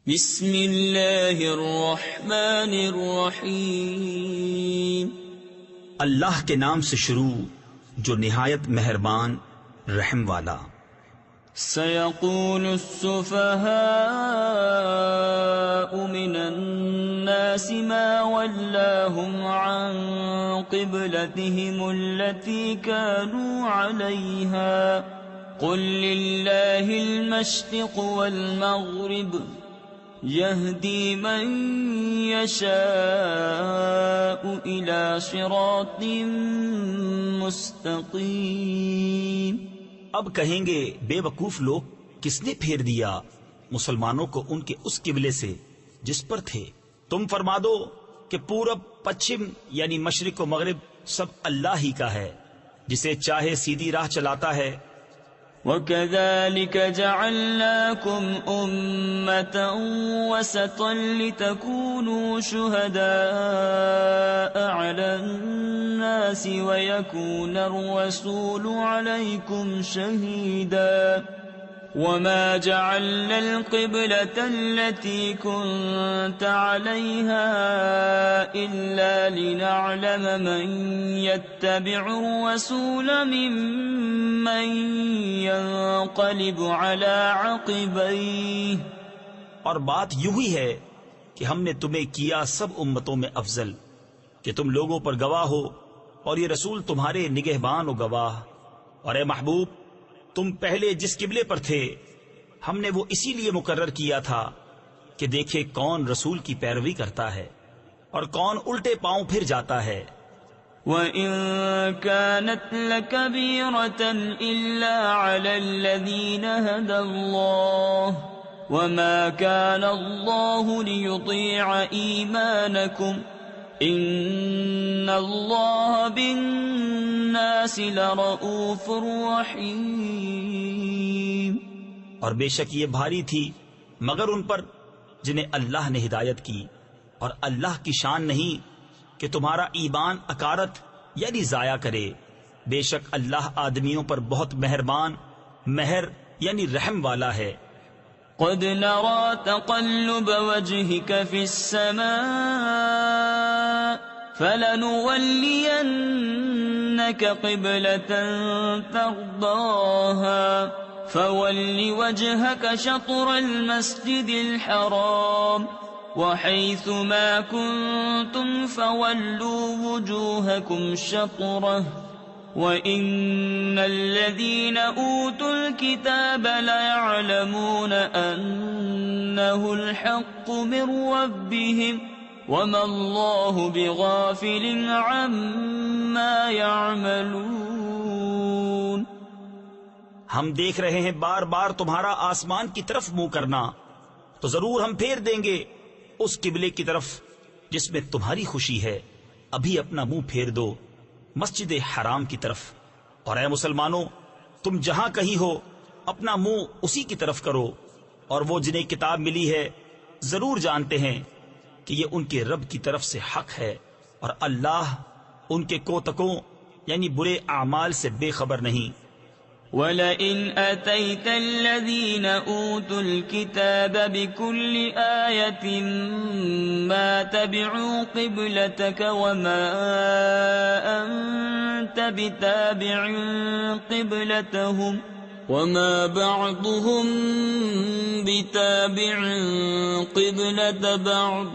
بسم اللہ الرحمن الرحیم۔ اللہ کے نام سے شروع جو نہایت مہربان رحم والا۔ سيقول السفهاء من الناس ما ولاهم عن قبلتهم التي كانوا عليها قل لله المشرق والمغرب يهدي من يشاء إلى صراط مستقيم۔ اب کہیں گے بے وقوف لوگ، کس نے پھیر دیا مسلمانوں کو ان کے اس قبلے سے جس پر تھے؟ تم فرما دو کہ پورب پچھم یعنی مشرق و مغرب سب اللہ ہی کا ہے، جسے چاہے سیدھی راہ چلاتا ہے۔ وَكَذَلِكَ جَعَلْنَاكُمْ أُمَّةً وَسَطًا لِتَكُونُوا شُهَدَاءَ عَلَى النَّاسِ وَيَكُونَ الرَّسُولُ عَلَيْكُمْ شَهِيدًا وَمَا جَعَلْنَا الْقِبْلَةَ الَّتِي كُنْتَ عَلَيْهَا إِلَّا لِنَعْلَمَ مَنْ يَتَّبِعُ الرَّسُولَ مِمَّنْ يَنْقَلِبُ عَلَى عَقِبَيْهِ۔ اور بات یوں ہی ہے کہ ہم نے تمہیں کیا سب امتوں میں افضل کہ تم لوگوں پر گواہ ہو، اور یہ رسول تمہارے نگہبان و گواہ۔ اور اے محبوب، تم پہلے جس قبلے پر تھے ہم نے وہ اسی لیے مقرر کیا تھا کہ دیکھے کون رسول کی پیروی کرتا ہے اور کون الٹے پاؤں پھر جاتا ہے۔ وَإِن كَانَتْ لَكَبِيرَةً إِلَّا عَلَى الَّذِينَ هَدَى اللَّهُ وَمَا كَانَ اللَّهُ لِيُضِيعَ إِيمَانَكُمْ إِنَّ اللَّهَ بِالنَّاسِ لَرَءُوفٌ رَحِيمٌ۔ اور بے شک یہ بھاری تھی مگر ان پر جنہیں اللہ نے ہدایت کی، اور اللہ کی شان نہیں کہ تمہارا ایمان اکارت یعنی ضائع کرے۔ بے شک اللہ آدمیوں پر بہت مہربان، مہر یعنی رحم والا ہے۔ قد نرى تقلب وجهك في السماء فلنولينك قبلة ترضاها فول وجهك شطر المسجد الحرام وحيث ما كنتم فولوا وجوهكم شطره وَإِنَّ الَّذِينَ أُوتُوا الْكِتَابَ لَيَعْلَمُونَ أَنَّهُ الْحَقُّ مِنْ رَبِّهِمْ وَمَا اللَّهُ بِغَافِلٍ عَمَّا يَعْمَلُونَ۔ ہم دیکھ رہے ہیں بار بار تمہارا آسمان کی طرف منہ کرنا، تو ضرور ہم پھیر دیں گے اس قبلے کی طرف جس میں تمہاری خوشی ہے۔ ابھی اپنا منہ پھیر دو مسجد حرام کی طرف، اور اے مسلمانوں تم جہاں کہیں ہو اپنا منہ اسی کی طرف کرو۔ اور وہ جنہیں کتاب ملی ہے ضرور جانتے ہیں کہ یہ ان کے رب کی طرف سے حق ہے، اور اللہ ان کے کوتکوں یعنی برے اعمال سے بے خبر نہیں۔ وَلَئِنْ أَتَيْتَ الَّذِينَ أُوتُوا الْكِتَابَ بِكُلِّ آيَةٍ مَا تَبِعُوا قِبْلَتَكَ وَمَا أَنْتَ بِتَابِعٍ قِبْلَتَهُمْ وَمَا بَعْضُهُمْ بِتَابِعٍ قِبْلَةَ بَعْضٍ۔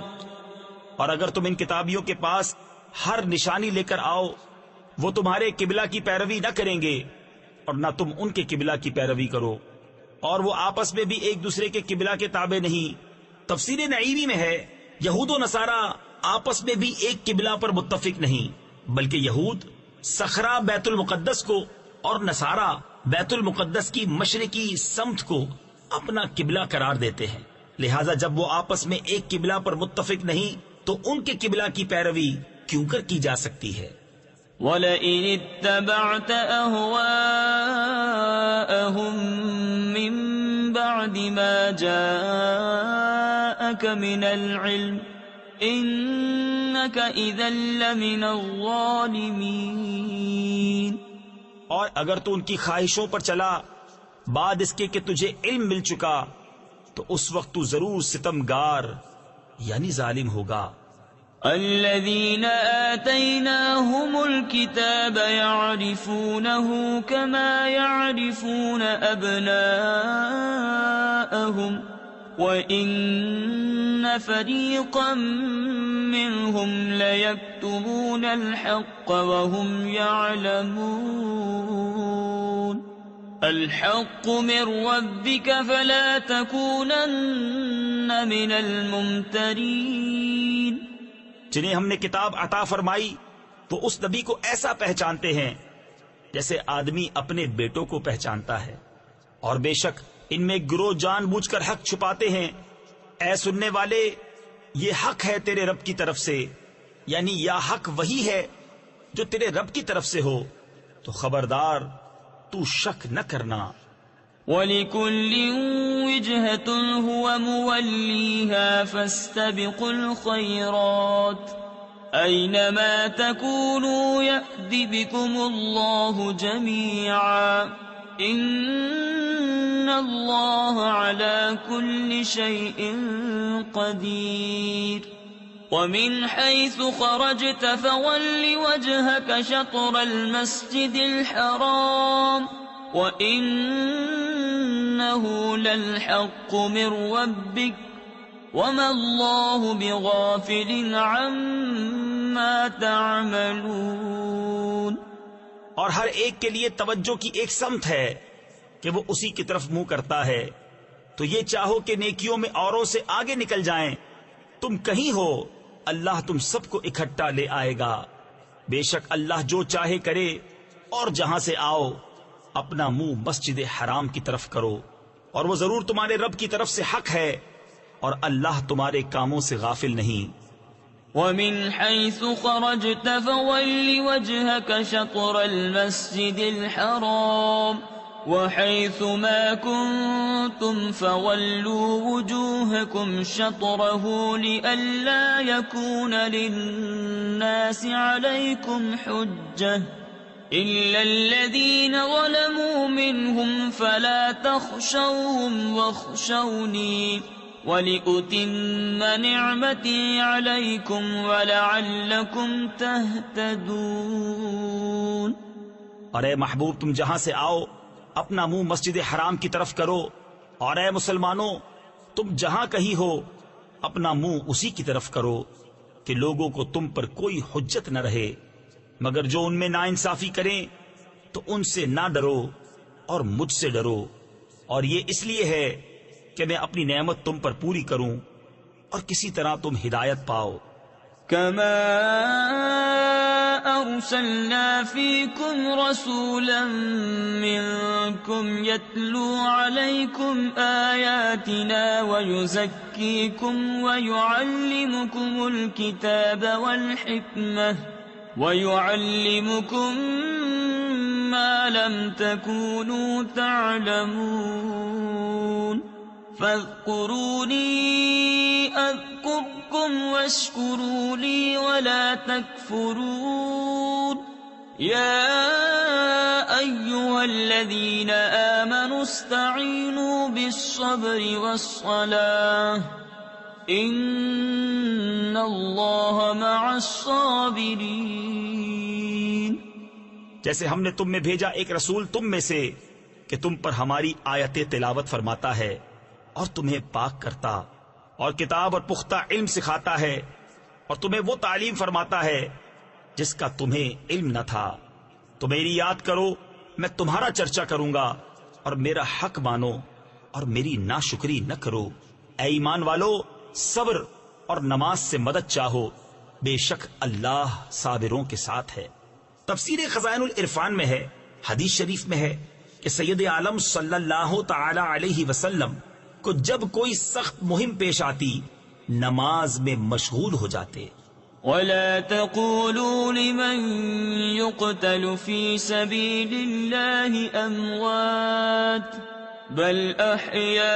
اور اگر تم ان کتابیوں کے پاس ہر نشانی لے کر آؤ، وہ تمہارے قبلہ کی پیروی نہ کریں گے اور نہ تم ان کے قبلہ کی پیروی کرو، اور وہ آپس میں بھی ایک دوسرے کے قبلہ کے تابع نہیں۔ تفسیر نعیمی میں ہے یہود و نصارہ آپس میں بھی ایک قبلہ پر متفق نہیں، بلکہ یہود صخرہ بیت المقدس کو اور نصارہ بیت المقدس کی مشرقی سمت کو اپنا قبلہ قرار دیتے ہیں، لہذا جب وہ آپس میں ایک قبلہ پر متفق نہیں تو ان کے قبلہ کی پیروی کیوں کر کی جا سکتی ہے؟ وَلَئِنِ اتَّبَعْتَ أَهْوَاءَهُمْ مِنْ بَعْدِ مَا جَاءَكَ مِنَ الْعِلْمِ إِنَّكَ إِذًا لَمِنَ الظَّالِمِينَ۔ اور اگر تو ان کی خواہشوں پر چلا بعد اس کے کہ تجھے علم مل چکا تو اس وقت تو ضرور ستمگار یعنی ظالم ہوگا۔ الذين آتيناهم الكتاب يعرفونه كما يعرفون أبناءهم وإن فريقا منهم ليكتمون الحق وهم يعلمون الحق من ربك فلا تكونن من الممترين۔ جنہیں ہم نے کتاب عطا فرمائی وہ اس نبی کو ایسا پہچانتے ہیں جیسے آدمی اپنے بیٹوں کو پہچانتا ہے، اور بے شک ان میں گروہ جان بوجھ کر حق چھپاتے ہیں۔ اے سننے والے، یہ حق ہے تیرے رب کی طرف سے، یعنی یا حق وہی ہے جو تیرے رب کی طرف سے ہو، تو خبردار تو شک نہ کرنا۔ وَلِكُلٍّ وِجْهَةٌ هُوَ مُوَلِّيهَا فَاسْتَبِقُوا الْخَيْرَاتِ أَيْنَمَا تَكُونُوا يَأْتِ بِكُمُ اللَّهُ جَمِيعًا إِنَّ اللَّهَ عَلَى كُلِّ شَيْءٍ قَدِيرٌ وَمِنْ حَيْثُ خَرَجْتَ فَوَلِّ وَجْهَكَ شَطْرَ الْمَسْجِدِ الْحَرَامِ وَإِنَّهُ لَلْحَقُّ مِنْ رَبِّكَ وَمَا اللَّهُ بِغَافِلٍ عَمَّا تَعْمَلُونَ۔ اور ہر ایک کے لیے توجہ کی ایک سمت ہے کہ وہ اسی کی طرف منہ کرتا ہے، تو یہ چاہو کہ نیکیوں میں اوروں سے آگے نکل جائیں، تم کہیں ہو اللہ تم سب کو اکٹھا لے آئے گا۔ بے شک اللہ جو چاہے کرے، اور جہاں سے آؤ اپنا منہ مسجد حرام کی طرف کرو، اور وہ ضرور تمہارے رب کی طرف سے حق ہے، اور اللہ تمہارے کاموں سے غافل نہیں۔ وَمِنْ حَيْثُ خَرَجْتَ فَوَلِّ وَجْهَكَ شَطْرَ الْمَسْجِدِ الْحَرَامِ وَحَيْثُ مَا كُنْتُمْ فَوَلُّوا وُجُوهَكُمْ شَطْرَهُ لِئَلَّا يَكُونَ لِلنَّاسِ عَلَيْكُمْ حُجَّةٌ إِلَّا الَّذِينَ ظَلَمُوا مِنْهُمْ فَلَا تَخْشَوْهُمْ وَاخْشَوْنِي وَلِأُتِمَّ نِعْمَتِي عَلَيْكُمْ وَلَعَلَّكُمْ تَهْتَدُونَ۔ اور اے محبوب، تم جہاں سے آؤ اپنا منہ مسجد حرام کی طرف کرو، اور اے مسلمانوں تم جہاں کہیں ہو اپنا منہ اسی کی طرف کرو کہ لوگوں کو تم پر کوئی حجت نہ رہے، مگر جو ان میں ناانصافی کریں تو ان سے نہ ڈرو اور مجھ سے ڈرو، اور یہ اس لیے ہے کہ میں اپنی نعمت تم پر پوری کروں اور کسی طرح تم ہدایت پاؤ۔ كما أرسلنا فيكم رسولا منكم يتلو عليكم آياتنا ويزكيكم ويعلمكم الكتاب والحكمة ويعلمكم ما لم تكونوا تعلمون فاذكروني أذكركم واشكروا لي ولا تكفرون يا أيها الذين آمنوا استعينوا بالصبر والصلاة إن الله مع الصابرين۔ جیسے ہم نے تم میں بھیجا ایک رسول تم میں سے کہ تم پر ہماری آیتیں تلاوت فرماتا ہے اور تمہیں پاک کرتا اور کتاب اور پختہ علم سکھاتا ہے اور تمہیں وہ تعلیم فرماتا ہے جس کا تمہیں علم نہ تھا، تو میری یاد کرو، میں تمہارا چرچا کروں گا، اور میرا حق مانو اور میری ناشکری نہ کرو۔ اے ایمان والو، صبر اور نماز سے مدد چاہو، بے شک اللہ صابروں کے ساتھ ہے۔ تفسیر خزائن العرفان میں ہے، حدیث شریف میں ہے کہ سید عالم صلی اللہ تعالی علیہ وسلم کو جب کوئی سخت مہم پیش آتی نماز میں مشغول ہو جاتے۔ وَلَا تَقُولُوا لِمَن يُقْتَلُ فِي سَبِيلِ اللَّهِ أَمْوَاتٌ بَلْ أَحْيَاءٌ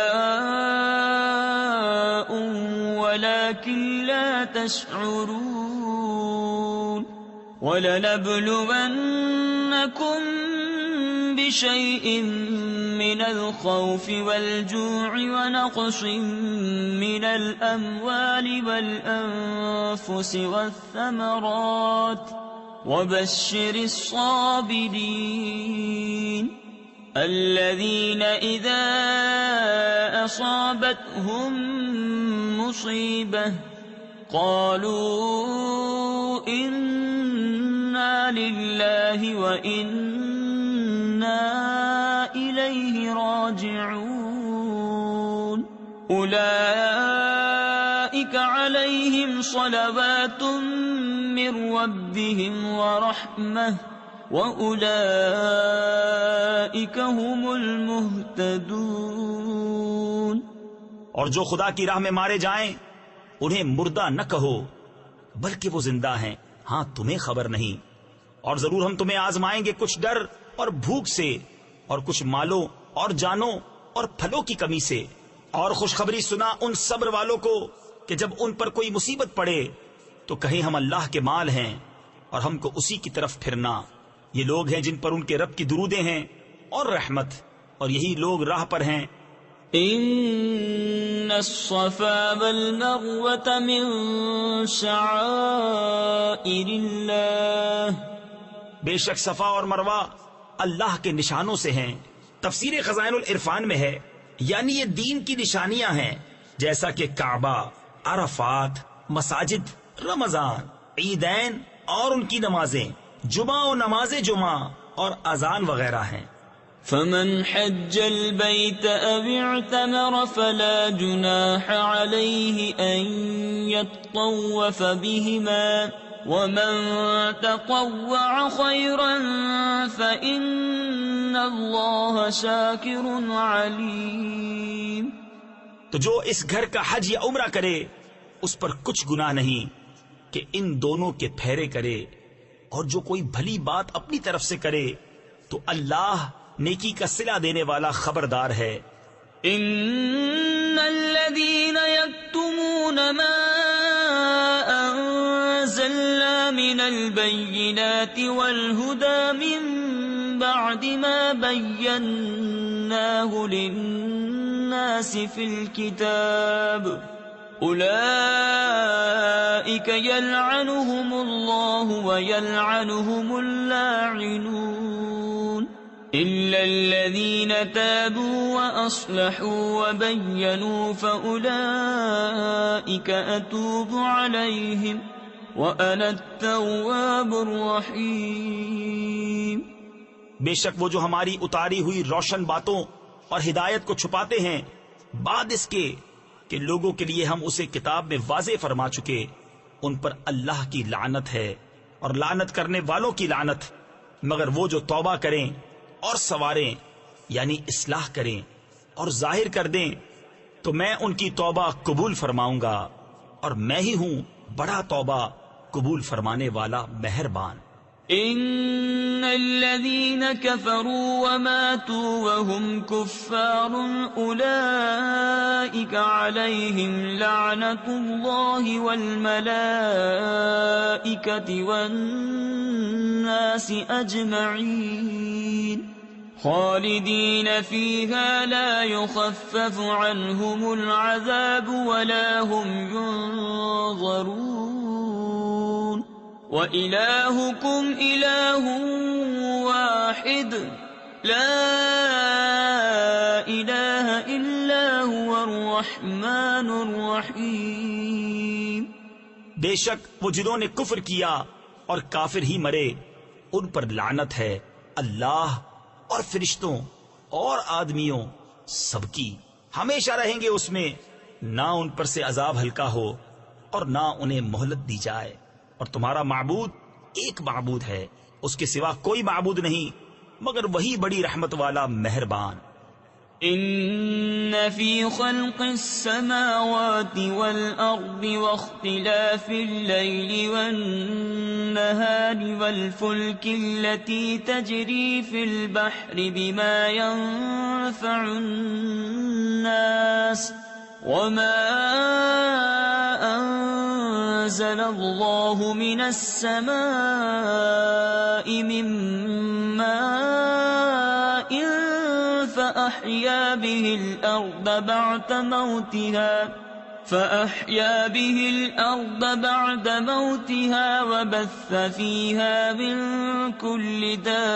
وَلَكِنْ لَا تَشْعُرُونَ وَلَنَبْلُوَنَّكُمْ بِشَيْءٍ من الخوف والجوع ونقص من الأموال والأنفس والثمرات وبشر الصابرين الذين إذا أصابتهم مصيبة قالوا إنا لله وإنا إليه راجعون أولئك عليهم صلوات من ربهم ورحمة وَأُولَئِكَ هُمُ الْمُهْتَدُونَ۔ اور جو خدا کی راہ میں مارے جائیں انہیں مردہ نہ کہو بلکہ وہ زندہ ہیں، ہاں تمہیں خبر نہیں۔ اور ضرور ہم تمہیں آزمائیں گے کچھ ڈر اور بھوک سے، اور کچھ مالوں اور جانوں اور پھلوں کی کمی سے۔ اور خوشخبری سنا ان صبر والوں کو کہ جب ان پر کوئی مصیبت پڑے تو کہیں ہم اللہ کے مال ہیں اور ہم کو اسی کی طرف پھرنا۔ یہ لوگ ہیں جن پر ان کے رب کی درودیں ہیں اور رحمت، اور یہی لوگ راہ پر ہیں۔ ان الصفا والمروة من شعائر اللہ، بے شک صفا اور مروہ اللہ کے نشانوں سے ہیں۔ تفسیر خزائن العرفان میں ہے یعنی یہ دین کی نشانیاں ہیں، جیسا کہ کعبہ، عرفات، مساجد، رمضان، عیدین اور ان کی نمازیں، جمعہ و نماز جمعہ اور اذان وغیرہ ہیں۔ فمن حج البيت أو اعتمر فلا جناح عليه أن يطوف بهما ومن تطوع خيرا فإن الله شاكر عليم۔ تو جو اس گھر کا حج یا عمرہ کرے اس پر کچھ گناہ نہیں کہ ان دونوں کے پھیرے کرے، اور جو کوئی بھلی بات اپنی طرف سے کرے تو اللہ نیکی کا صلہ دینے والا خبردار ہے۔ ان الذين يكتمون ما انزلنا من البينات والهدى من بعد ما بيناه للناس في الكتاب أولئك يلعنهم الله ويلعنهم اللاعنون إلا الذين تابوا وأصلحوا وبينوا فأولئك أتوب عليهم وأنا التواب الرحيم۔ بے شک وہ جو ہماری اتاری ہوئی روشن باتوں اور ہدایت کو چھپاتے ہیں بعد اس کے کہ لوگوں کے لیے ہم اسے کتاب میں واضح فرما چکے، ان پر اللہ کی لعنت ہے اور لعنت کرنے والوں کی لعنت، مگر وہ جو توبہ کریں اور سواریں یعنی اصلاح کریں اور ظاہر کر دیں تو میں ان کی توبہ قبول فرماؤں گا، اور میں ہی ہوں بڑا توبہ قبول فرمانے والا مہربان۔ ان الذين كفروا وماتوا وهم كفار اولئك عليهم لعنة الله والملائكة والناس اجمعين خالدين فيها لا يخفف عنهم العذاب ولا هم ينظرون وإلهكم إله واحد لا إله إلا هو الرحمن الرحيم۔ بے شک وہ جنہوں نے کفر کیا اور کافر ہی مرے ان پر لعنت ہے اللہ اور فرشتوں اور آدمیوں سب کی، ہمیشہ رہیں گے اس میں، نہ ان پر سے عذاب ہلکا ہو اور نہ انہیں مہلت دی جائے۔ اور تمہارا معبود ایک معبود ہے، اس کے سوا کوئی معبود نہیں مگر وہی بڑی رحمت والا مہربان۔ ان فی خلق السماوات والارض واختلاف اللیل والنہار والفلک التي تجری فی البحر بما ينفع الناس وما أنزل الله من السماء من ماء فأحيا به الأرض بعد موتها وبث فيها من كل دابة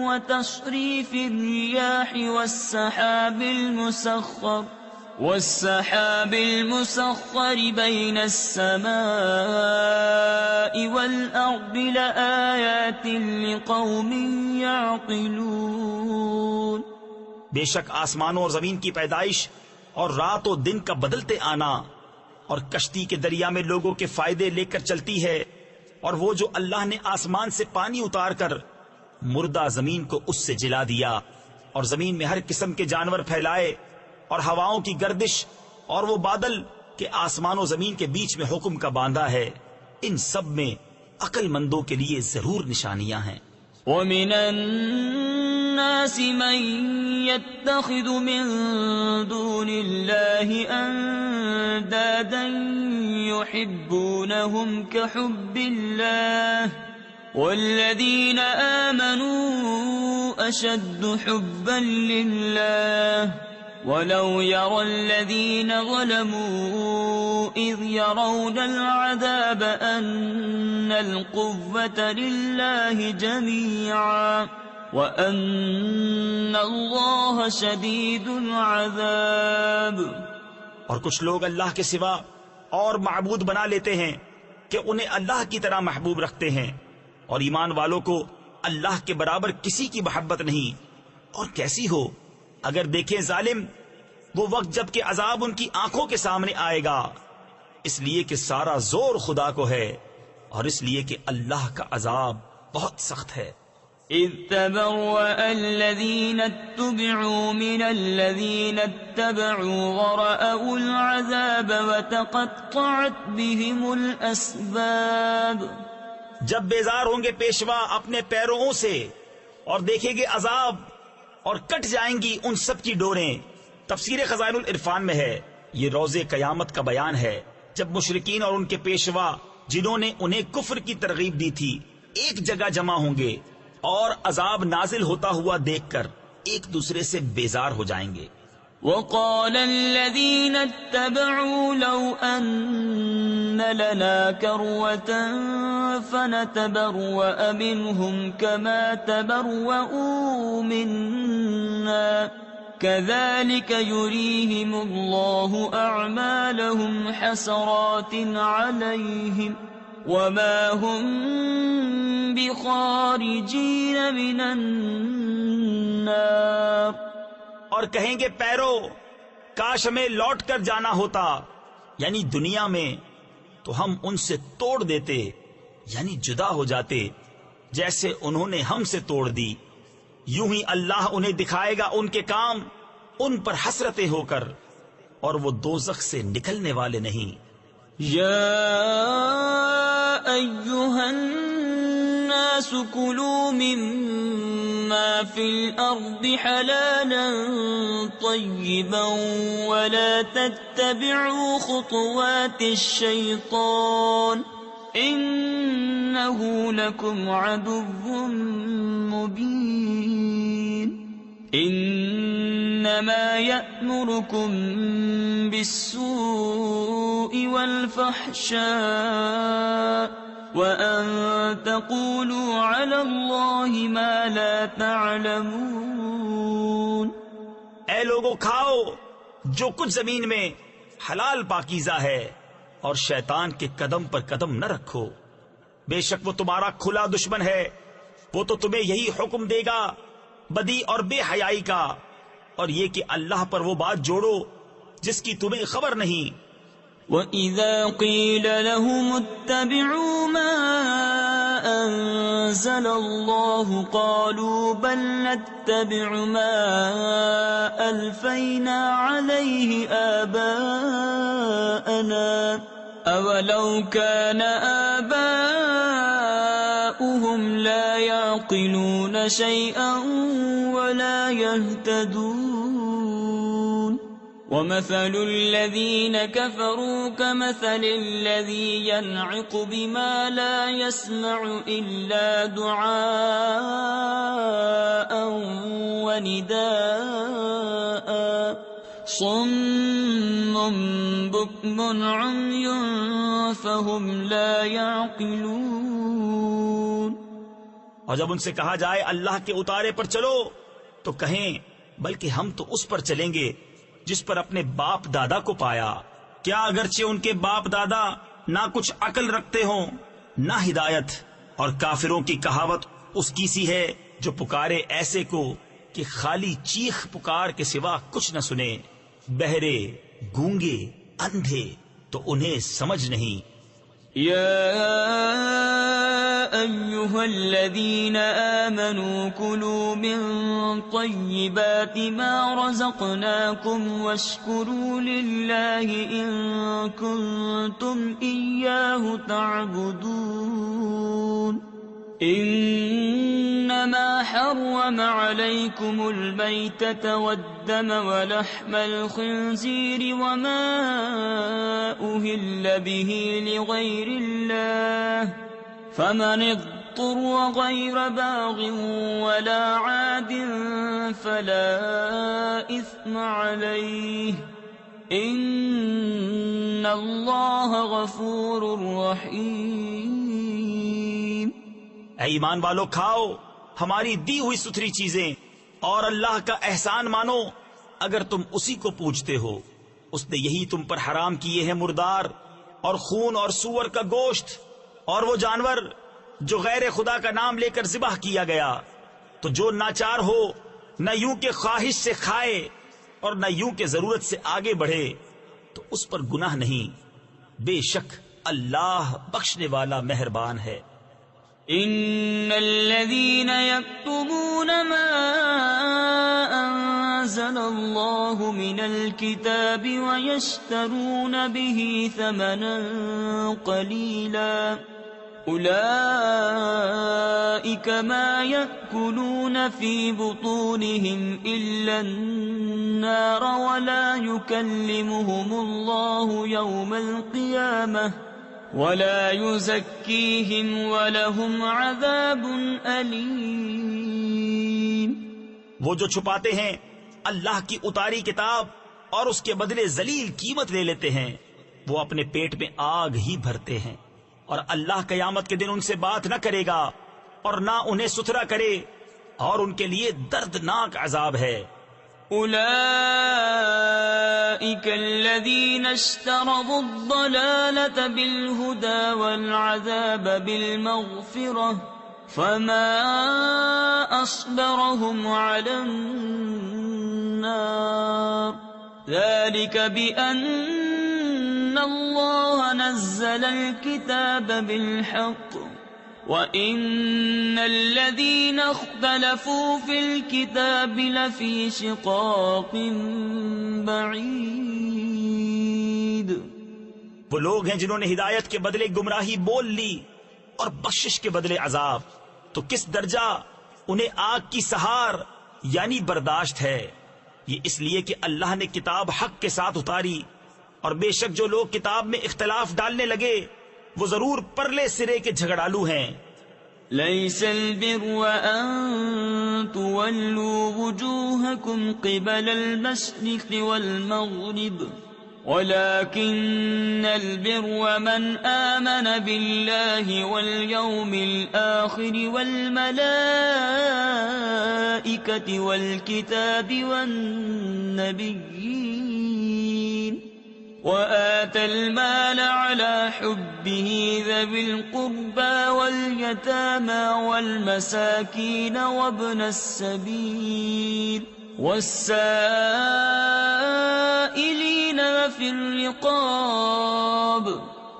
وتصريف الرياح والسحاب المسخر بين السماء والأرض لآيات لقوم يعقلون۔ بے شک آسمانوں اور زمین کی پیدائش اور رات و دن کا بدلتے آنا اور کشتی کے دریا میں لوگوں کے فائدے لے کر چلتی ہے، اور وہ جو اللہ نے آسمان سے پانی اتار کر مردہ زمین کو اس سے جلا دیا، اور زمین میں ہر قسم کے جانور پھیلائے، اور ہواؤں کی گردش، اور وہ بادل کہ آسمان و زمین کے بیچ میں حکم کا باندھا ہے، ان سب میں عقل مندوں کے لیے ضرور نشانیاں ہیں۔ وَمِنَ النَّاسِ مَن يَتَّخِذُ مِن دُونِ اللَّهِ أَندَادًا يُحِبُّونَهُمْ كَحُبِّ اللَّهِ وَالَّذِينَ آمَنُوا أَشَدُّ حُبًّا لِلَّهِ وَلَوْ يَرَى الَّذِينَ ظَلَمُوا إِذْ يَرَوْنَ الْعَذَابَ أَنَّ الْقُوَّةَ لِلَّهِ جَمِيعًا وَأَنَّ اللَّهَ شَدِيدُ الْعَذَابِ۔ اور کچھ لوگ اللہ کے سوا اور معبود بنا لیتے ہیں کہ انہیں اللہ کی طرح محبوب رکھتے ہیں، اور ایمان والوں کو اللہ کے برابر کسی کی محبت نہیں۔ اور کیسی ہو اگر دیکھیں ظالم وہ وقت جب کہ عذاب ان کی آنکھوں کے سامنے آئے گا، اس لیے کہ سارا زور خدا کو ہے، اور اس لیے کہ اللہ کا عذاب بہت سخت ہے۔ اذ تبرأ الذين اتبعوا من الذين اتبعوا ورأوا العذاب وتقطعت بهم الأسباب۔ جب بیزار ہوں گے پیشوا اپنے پیرووں سے اور دیکھیں گے عذاب، اور کٹ جائیں گی ان سب کی ڈوریں۔ تفسیر خزائن العرفان میں ہے، یہ روز قیامت کا بیان ہے جب مشرکین اور ان کے پیشوا جنہوں نے انہیں کفر کی ترغیب دی تھی ایک جگہ جمع ہوں گے، اور عذاب نازل ہوتا ہوا دیکھ کر ایک دوسرے سے بیزار ہو جائیں گے۔ وقال الذين اتبعوا لو أن لنا كروة فنتبرأ منهم كما تبرؤوا منا كذلك يريهم الله أعمالهم حسرات عليهم وما هم بخارجين من النار۔ اور کہیں گے پیرو کاش ہمیں لوٹ کر جانا ہوتا، یعنی دنیا میں، تو ہم ان سے توڑ دیتے، یعنی جدا ہو جاتے جیسے انہوں نے ہم سے توڑ دی۔ یوں ہی اللہ انہیں دکھائے گا ان کے کام ان پر حسرتیں ہو کر، اور وہ دوزخ سے نکلنے والے نہیں۔ یا ایھا الناس کلوا مما فی الارض حلالا طیبا ولا تتبعوا خطوات الشیطان انه لکم عدو مبین۔ انما یأمرکم بالسوء والفحشاء وأن تقولوا على الله ما لا تعلمون۔ اے لوگو کھاؤ جو کچھ زمین میں حلال پاکیزہ ہے، اور شیطان کے قدم پر قدم نہ رکھو، بے شک وہ تمہارا کھلا دشمن ہے، وہ تو تمہیں یہی حکم دے گا بدی اور بے حیائی کا، اور یہ کہ اللہ پر وہ بات جوڑو جس کی تمہیں خبر نہیں۔ وَإِذَا قِيلَ لَهُمُ اتَّبِعُوا مَا أَنزَلَ اللَّهُ قَالُوا بَلْ نَتَّبِعُ مَا أَلْفَيْنَا عَلَيْهِ آبَاءَنَا أَوَلَوْ كَانَ آبَاؤُهُمْ لَا يَعْقِلُونَ شَيْئًا وَلَا يَهْتَدُونَ۔ ومثل الذين كفروا كمثل الذي ينعق بما لا يسمع إلا دعاء ونداء صم بكم عمي فهم لا يعقلون. اور جب ان سے کہا جائے اللہ کے اتارے پر چلو تو کہیں بلکہ ہم تو اس پر چلیں گے جس پر اپنے باپ دادا کو پایا. کیا اگرچہ ان کے باپ دادا نہ کچھ عقل رکھتے ہوں نہ ہدایت. اور کافروں کی کہاوت اس کی سی ہے جو پکارے ایسے کو کہ خالی چیخ پکار کے سوا کچھ نہ سنے. بہرے گونگے اندھے تو انہیں سمجھ نہیں. يا أيها الذين آمنوا كلوا من طيبات ما رزقناكم واشكروا لله إن كنتم إياه تعبدون. إنما حرم عليكم الميتة والدم ولحم الخنزير وما أهل به لغير الله فمن اضطر غير باغ ولا عاد فلا إثم عليه إن الله غفور رحيم. اے ایمان والو کھاؤ ہماری دی ہوئی ستھری چیزیں اور اللہ کا احسان مانو اگر تم اسی کو پوجتے ہو. اس نے یہی تم پر حرام کیے ہیں مردار اور خون اور سور کا گوشت اور وہ جانور جو غیر خدا کا نام لے کر ذبح کیا گیا. تو جو ناچار ہو نہ یوں کہ خواہش سے کھائے اور نہ یوں کہ ضرورت سے آگے بڑھے تو اس پر گناہ نہیں. بے شک اللہ بخشنے والا مہربان ہے. ان الذين يكتمون ما انزل الله من الكتاب ويشترون به ثمنا قليلا اولئك ما يأكلون في بطونهم الا النار ولا يكلمهم الله يوم القيامة ولا يزكيهم ولهم عذاب أليم. وہ جو چھپاتے ہیں اللہ کی اتاری کتاب اور اس کے بدلے ذلیل قیمت لے لیتے ہیں وہ اپنے پیٹ میں آگ ہی بھرتے ہیں اور اللہ قیامت کے دن ان سے بات نہ کرے گا اور نہ انہیں ستھرا کرے اور ان کے لیے دردناک عذاب ہے. أولئك الذين اشتروا الضلالة بالهدى والعذاب بالمغفرة فما أصبرهم على النار ذلك بأن الله نزل الكتاب بالحق وَإِنَّ الَّذِينَ اخْتَلَفُوا فِي الْكِتَابِ لَفِي شِقَاقٍ بَعِيدٍ. وہ لوگ ہیں جنہوں نے ہدایت کے بدلے گمراہی بول لی اور بخشش کے بدلے عذاب. تو کس درجہ انہیں آگ کی سہار یعنی برداشت ہے. یہ اس لیے کہ اللہ نے کتاب حق کے ساتھ اتاری اور بے شک جو لوگ کتاب میں اختلاف ڈالنے لگے وہ ضرور پرلے سرے کے جھگڑالو ہیں. ليس البر أن تولوا وجوهكم قبل المشرق والمغرب ولكن البر من آمن بالله واليوم الآخر والملائكة والكتاب والنبيين وآتى المال على حبه ذوي القربى واليتامى والمساكين وابن السبيل والسائلين وفي الرقاب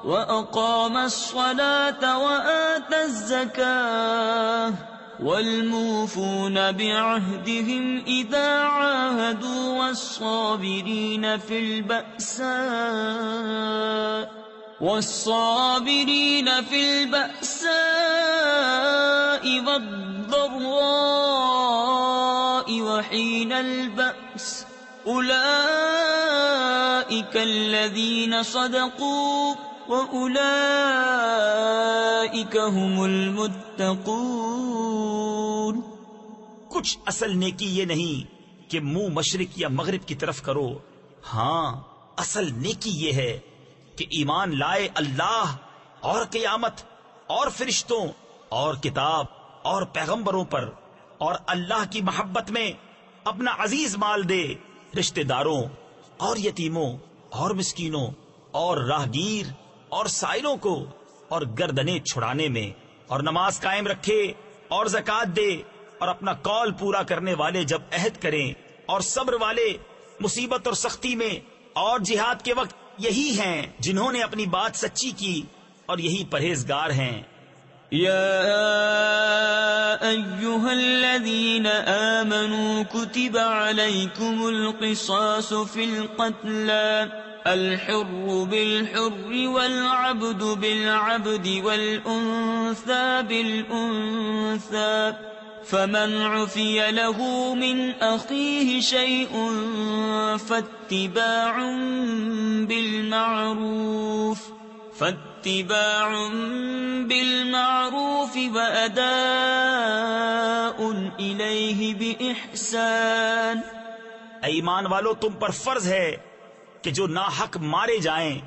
وأقام الصلاة وآتى الزكاة والموفون بعهدهم إذا عاهدوا والصابرين في البأساء والضراء وحين البأس أولئك أولئك الذين صدقوا وأولئك هم المتقون۔ کچھ اصل نیکی یہ نہیں کہ منہ مشرق یا مغرب کی طرف کرو، ہاں اصل نیکی یہ ہے کہ ایمان لائے اللہ اور قیامت اور فرشتوں اور کتاب اور پیغمبروں پر، اور اللہ کی محبت میں اپنا عزیز مال دے رشتہ داروں اور یتیموں اور مسکینوں اور راہگیر اور سائلوں کو، اور گردنیں چھڑانے میں، اور نماز قائم رکھے اور زکوٰۃ دے، اور اپنا قول پورا کرنے والے جب عہد کریں، اور صبر والے مصیبت اور سختی میں اور جہاد کے وقت یہی ہیں جنہوں نے اپنی بات سچی کی، اور یہی پرہیزگار ہیں۔ يا أيها الذين آمنوا كتب عليكم القصاص في القتلى الحر بالحر والعبد بالعبد والأنثى بالأنثى فمن عفي له من أخيه شيء فاتباع بالمعروف وأداء إليه بإحسان۔ اے ایمان والو، تم پر فرض ہے کہ جو ناحق مارے جائیں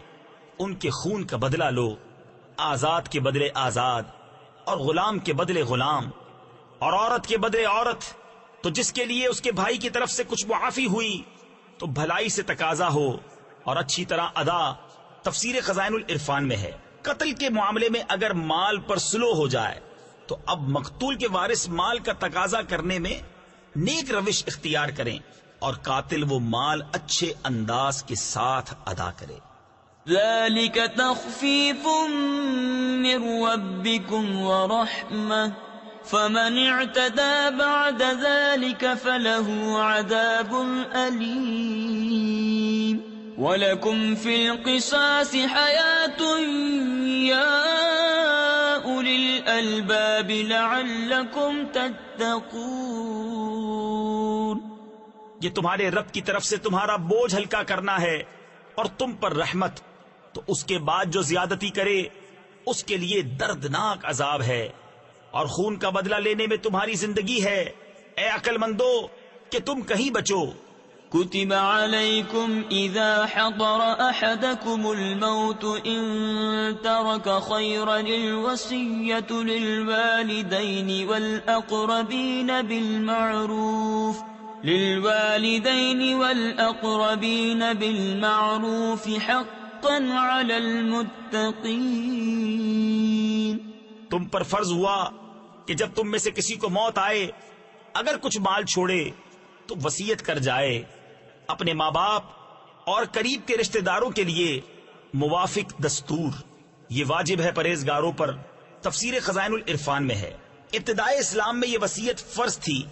ان کے خون کا بدلہ لو، آزاد کے بدلے آزاد، اور غلام کے بدلے غلام، اور عورت کے بدلے عورت۔ تو جس کے لیے اس کے بھائی کی طرف سے کچھ معافی ہوئی تو بھلائی سے تقاضا ہو اور اچھی طرح ادا۔ تفسیر خزائن العرفان میں ہے، قتل کے معاملے میں اگر مال پر سلو ہو جائے تو اب مقتول کے وارث مال کا تقاضا کرنے میں نیک روش اختیار کریں، اور قاتل وہ مال اچھے انداز کے ساتھ ادا کرے۔ ذلك تخفيف من ربكم ورحمة فمن اعتدى بعد ذلك فله عذاب أليم وَلَكُمْ فِي الْقِصَاصِ حَيَاةٌ يَا أُولِي الْأَلْبَابِ لَعَلَّكُمْ تَتَّقُونَ۔ یہ تمہارے رب کی طرف سے تمہارا بوجھ ہلکا کرنا ہے اور تم پر رحمت، تو اس کے بعد جو زیادتی کرے اس کے لیے دردناک عذاب ہے، اور خون کا بدلہ لینے میں تمہاری زندگی ہے۔ اے عقل مندو کہ تم کہیں بچو۔ كتب عليكم إذا حضر أحدكم الموت إن ترك خيرا الوصية للوالدين والأقربين بالمعروف حقا على المتقين۔ تم پر فرض ہوا کہ جب تم میں سے کسی کو موت آئے اگر کچھ مال چھوڑے تو وصیت کر جائے اپنے ماں باپ اور قریب کے رشتہ داروں کے لیے موافق دستور، یہ واجب ہے پرہیزگاروں پر۔ تفسیر خزائن العرفان میں ہے، ابتدائے اسلام میں یہ وصیت فرض تھی،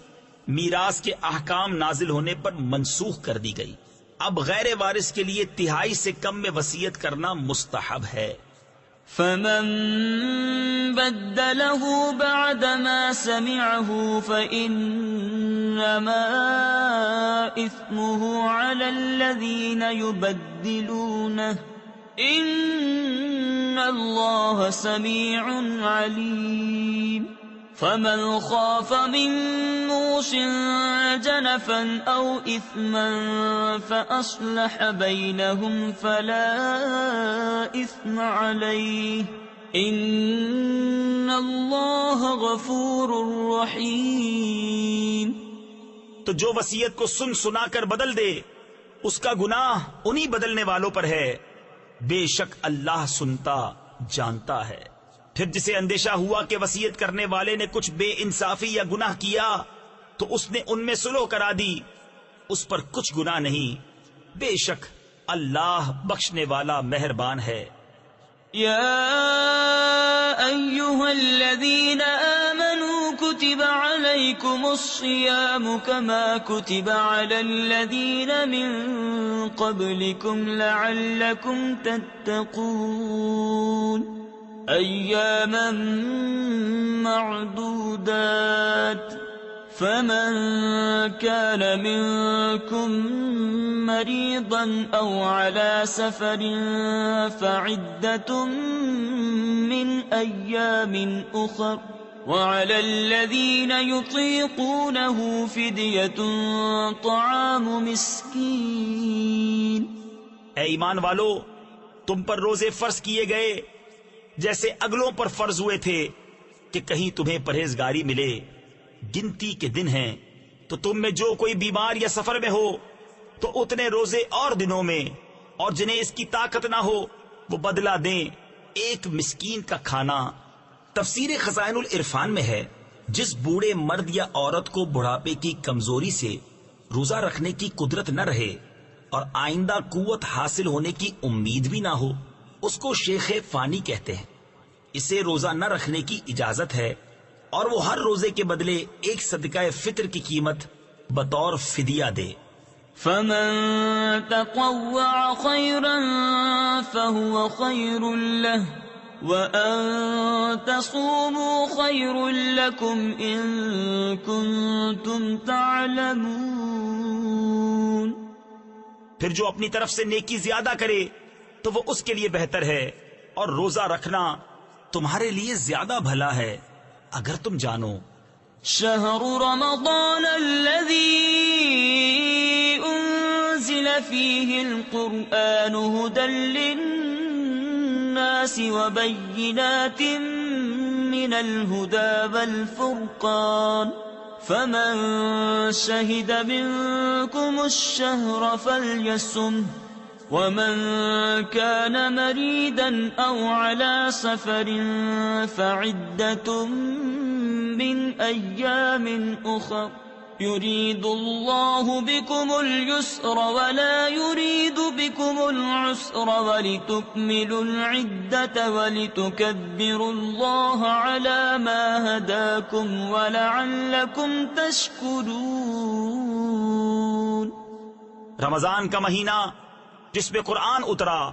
میراث کے احکام نازل ہونے پر منسوخ کر دی گئی۔ اب غیر وارث کے لیے تہائی سے کم میں وصیت کرنا مستحب ہے۔ فمن بدله بعدما سمعه فإنما إثمه على الذين يبدلونه إن الله سميع عليم۔ فمن خاف من موص جنفا أو إثما فأصلح بينهم فلا إثم عليه إن الله غفور رحيم۔ تو جو وصیت کو سن سنا کر بدل دے اس کا گناہ انہی بدلنے والوں پر ہے، بے شک اللہ سنتا جانتا ہے۔ پھر جسے اندیشہ ہوا کہ وصیت کرنے والے نے کچھ بے انصافی یا گناہ کیا تو اس نے ان میں صلح کرا دی، اس پر کچھ گناہ نہیں، بے شک اللہ بخشنے والا مہربان ہے۔ یا ایھا الذین آمنوا کتب علیکم الصیام کما کتب علی الذین من قبلکم لعلکم تتقون ایاما معدودات فمن كان منكم مريضا أو على سفر فعدة من أيام أخر وعلى الذين يطيقونه فدية طعام مسكين. اے ایمان والو، تم پر روزے فرض کیے گئے جیسے اگلوں پر فرض ہوئے تھے کہ کہیں تمہیں پرہیزگاری ملے. گنتی کے دن ہیں تو تم میں جو کوئی بیمار یا سفر میں ہو تو اتنے روزے اور دنوں میں، اور جنہیں اس کی طاقت نہ ہو وہ بدلہ دیں ایک مسکین کا کھانا. تفسیر خزائن العرفان میں ہے، جس بوڑھے مرد یا عورت کو بڑھاپے کی کمزوری سے روزہ رکھنے کی قدرت نہ رہے اور آئندہ قوت حاصل ہونے کی امید بھی نہ ہو، اس کو شیخ فانی کہتے ہیں. اسے روزہ نہ رکھنے کی اجازت ہے اور وہ ہر روزے کے بدلے ایک صدقہ فطر کی قیمت بطور فدیہ دے. فمن تطوع خيرا فهو خير له وأن تصوموا خير لكم إن كنتم تعلمون. پھر جو اپنی طرف سے نیکی زیادہ کرے تو وہ اس کے لیے بہتر ہے، اور روزہ رکھنا تمہارے لیے زیادہ بھلا ہے اگر تم جانو. شهر رمضان الذي أنزل فيه القرآن هدى للناس وبينات من الهدى والفرقان فمن شهد منكم الشهر فليصمه ومن كان مريدا أو على سفر فعدة من أيام أخر يريد الله بكم اليسر ولا يريد بكم العسر ولتكملوا العدة ولتكبروا الله على ما هداكم ولعلكم تشكرون. رمضان کا مہینہ جس میں قرآن اترا،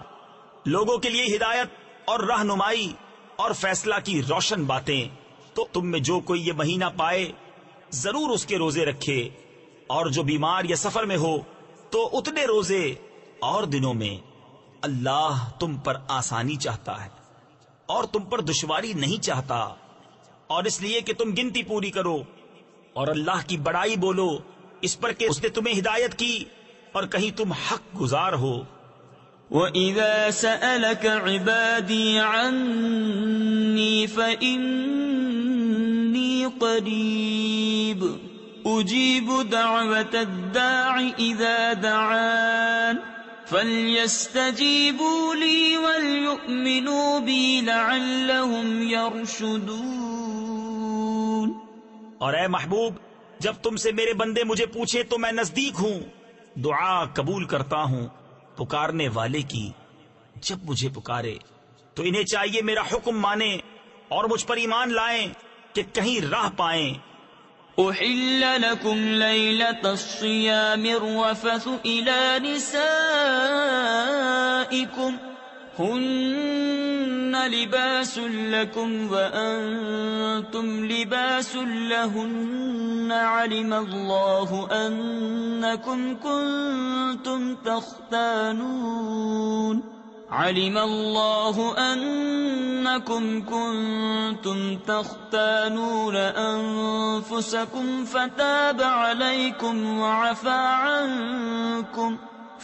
لوگوں کے لیے ہدایت اور رہنمائی اور فیصلہ کی روشن باتیں، تو تم میں جو کوئی یہ مہینہ پائے ضرور اس کے روزے رکھے، اور جو بیمار یا سفر میں ہو تو اتنے روزے اور دنوں میں. اللہ تم پر آسانی چاہتا ہے اور تم پر دشواری نہیں چاہتا، اور اس لیے کہ تم گنتی پوری کرو اور اللہ کی بڑائی بولو اس پر کہ اس نے تمہیں ہدایت کی اور کہیں تم حق گزار ہو. وَإِذَا سَأَلَكَ عِبَادِي عَنِّي فَإِنِّي قَرِيبٌ أُجِيبُ دَعْوَةَ الدَّاعِ إِذَا دَعَانِ فَلْيَسْتَجِيبُوا لِي وَلْيُؤْمِنُوا بِي لَعَلَّهُمْ يَرْشُدُونَ. اور اے محبوب، جب تم سے میرے بندے مجھے پوچھے تو میں نزدیک ہوں، دعا قبول کرتا ہوں پکارنے والے کی. جب مجھے پکارے تو انہیں چاہیے میرا حکم مانیں اور مجھ پر ایمان لائیں کہ کہیں راہ پائیں. أحل لكم ليلة الصيام الرفث إلى نسائكم هن لباس لكم وأنتم لباس لهن علم الله أنكم كنتم تختانون أنفسكم فتاب عليكم وعفى عنكم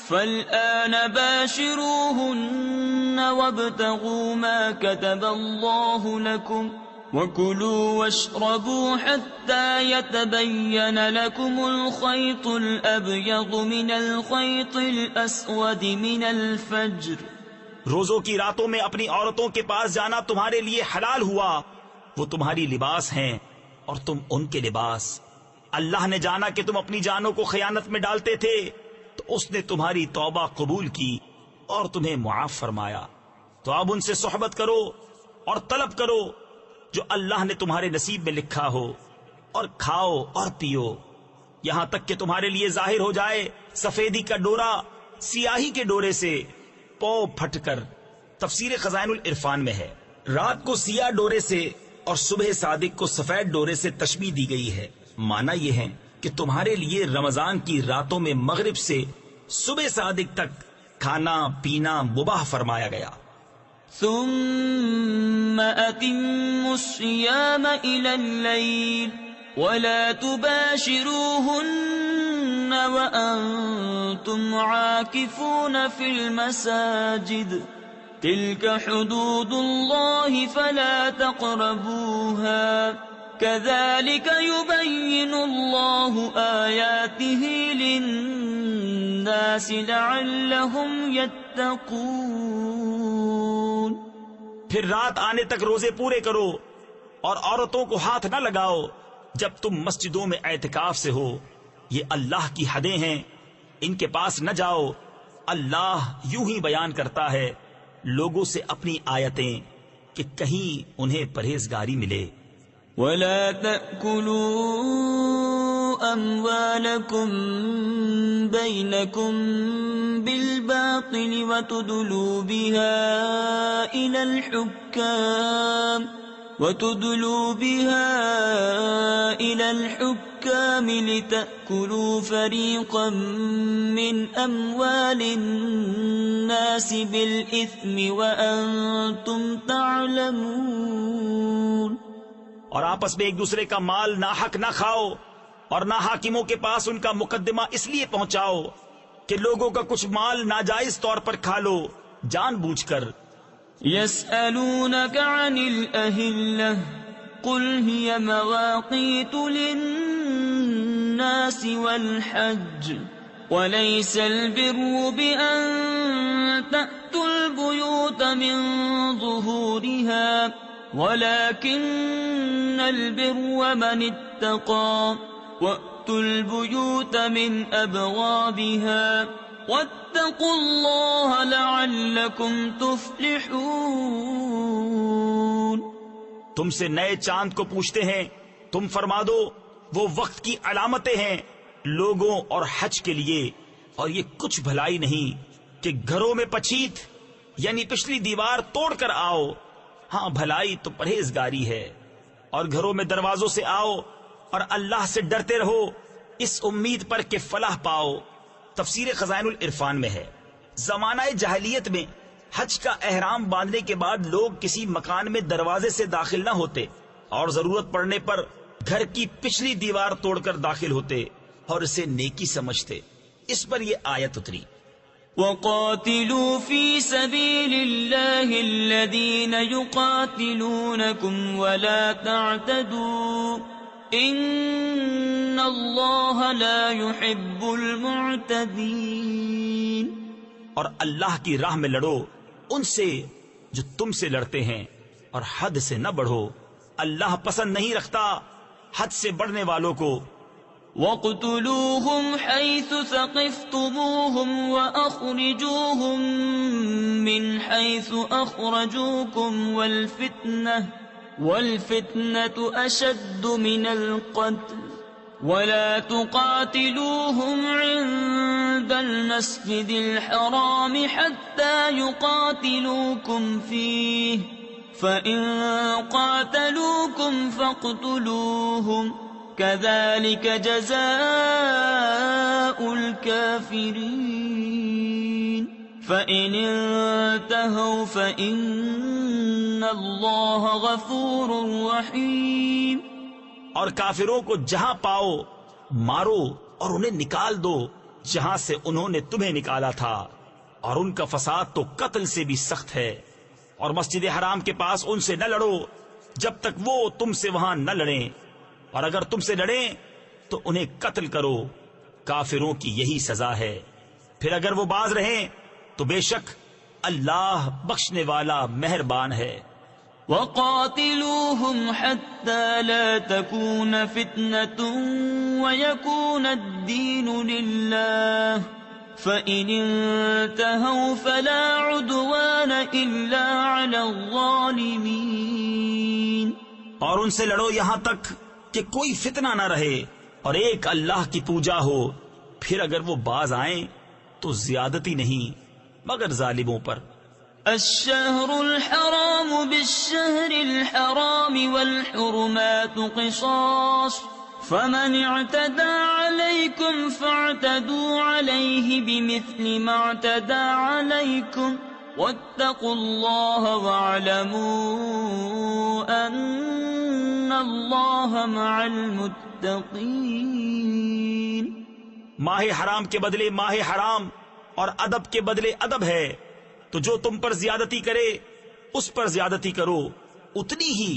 فالآن باشروهن وابتغوا ما كتب الله لكم وكلوا واشربوا حتى يتبين لكم الخيط الأبيض من الخيط الأسود من الفجر. روزوں کی راتوں میں اپنی عورتوں کے پاس جانا تمہارے لیے حلال ہوا، وہ تمہاری لباس ہیں اور تم ان کے لباس. اللہ نے جانا کہ تم اپنی جانوں کو خیانت میں ڈالتے تھے تو اس نے تمہاری توبہ قبول کی اور تمہیں معاف فرمایا. تو اب ان سے صحبت کرو اور طلب کرو جو اللہ نے تمہارے نصیب میں لکھا ہو، اور کھاؤ اور پیو یہاں تک کہ تمہارے لیے ظاہر ہو جائے سفیدی کا ڈورا سیاہی کے ڈورے سے پو پھٹ کر. تفسیر خزائن العرفان میں ہے، رات کو سیاہ ڈورے سے اور صبح صادق کو سفید ڈورے سے تشبیہ دی گئی ہے. معنی یہ ہے کہ تمہارے لیے رمضان کی راتوں میں مغرب سے صبح صادق تک کھانا پینا مباح فرمایا گیا. ثم أتموا الصيام إلى الليل ولا تباشروهن وأنتم عاكفون في المساجد تلك حدود الله فلا تقربوها كذلك يبين الله آياته للناس لعلهم يتقون. پھر رات آنے تک روزے پورے کرو اور عورتوں کو ہاتھ نہ لگاؤ جب تم مسجدوں میں اعتکاف سے ہو. یہ اللہ کی حدیں ہیں، ان کے پاس نہ جاؤ. اللہ یوں ہی بیان کرتا ہے لوگوں سے اپنی آیتیں کہ کہیں انہیں پرہیزگاری ملے. ولا تأكلوا أموالكم بينكم بالباطل وتدلوا بها إلى الحكام لتأكلوا فريقا من أموال الناس بالإثم وأنتم تعلمون. اور آپس میں ایک دوسرے کا مال ناحق نہ کھاؤ اور نہ حاکموں کے پاس ان کا مقدمہ اس لیے پہنچاؤ کہ لوگوں کا کچھ مال ناجائز طور پر کھا لو جان بوجھ کر. يسألونك عن الأهلة قل هي مواقيت للناس والحج وليس البر بأن تأتوا البيوت من ظهورها ولكن البر من اتقى وأتوا البيوت من أبوابها واتقوا الله لعلكم تفلحون. تم سے نئے چاند کو پوچھتے ہیں، تم فرما دو وہ وقت کی علامتیں ہیں لوگوں اور حج کے لیے، اور یہ کچھ بھلائی نہیں کہ گھروں میں پچھیت یعنی پچھلی دیوار توڑ کر آؤ. ہاں بھلائی تو پرہیزگاری ہے. اور گھروں میں دروازوں سے آؤ اور اللہ سے ڈرتے رہو اس امید پر کہ فلاح پاؤ. تفسیر خزائن العرفان میں ہے زمانہ جاہلیت میں حج کا احرام باندھنے کے بعد لوگ کسی مکان میں دروازے سے داخل نہ ہوتے اور ضرورت پڑنے پر گھر کی پچھلی دیوار توڑ کر داخل ہوتے اور اسے نیکی سمجھتے. اس پر یہ آیت اتری. وَقَاتِلُوا فِي سَبِيلِ اللَّهِ الَّذِينَ يُقَاتِلُونَكُمْ وَلَا تَعْتَدُوا إِنَّ اللَّهَ لَا يُحِبُّ الْمُعْتَدِينَ. اور اللہ کی راہ میں لڑو ان سے جو تم سے لڑتے ہیں اور حد سے نہ بڑھو. اللہ پسند نہیں رکھتا حد سے بڑھنے والوں کو. وَاقْتُلُوهُمْ حَيْثُ ثَقِفْتُمُوهُمْ وَأَخْرِجُوهُمْ مِنْ حَيْثُ أَخْرَجُوكُمْ وَالْفِتْنَةُ أَشَدُّ مِنَ الْقَتْلِ وَلَا تُقَاتِلُوهُمْ عِندَ الْمَسْجِدِ الْحَرَامِ حَتَّى يُقَاتِلُوكُمْ فِيهِ فَإِن قَاتَلُوكُمْ فَاقْتُلُوهُمْ كَذَلِكَ جَزَاءُ الْكَافِرِينَ فَإِنِ انْتَهَوْا فَإِنَّ اللَّهَ غَفُورٌ رَحِيمٌ. اور کافروں کو جہاں پاؤ مارو اور انہیں نکال دو جہاں سے انہوں نے تمہیں نکالا تھا، اور ان کا فساد تو قتل سے بھی سخت ہے. اور مسجد حرام کے پاس ان سے نہ لڑو جب تک وہ تم سے وہاں نہ لڑیں، اور اگر تم سے لڑیں تو انہیں قتل کرو. کافروں کی یہی سزا ہے. پھر اگر وہ باز رہیں تو بے شک اللہ بخشنے والا مہربان ہے. وَقَاتِلُوهُمْ حَتَّى لَا تَكُونَ فِتْنَةٌ وَيَكُونَ الدِّينُ لِلَّهِ فَإِنِ انْتَهَوْا فَلَا عُدْوَانَ إِلَّا عَلَى الظَّالِمِينَ. اور ان سے لڑو یہاں تک کہ کوئی فتنہ نہ رہے اور ایک اللہ کی پوجا ہو. پھر اگر وہ باز آئیں تو زیادتی نہیں مگر ظالموں پر. الشهر الحرام بالشهر الحرام والحرمات قصاص فمن اعتدى عليكم فاعتدوا عليه بمثل ما اعتدى عليكم واتقوا الله واعلموا أن الله مع المتقين. ماہ حرام کے بدلے ماہ حرام اور ادب کے بدلے ادب ہے، تو جو تم پر زیادتی کرے اس پر زیادتی کرو اتنی ہی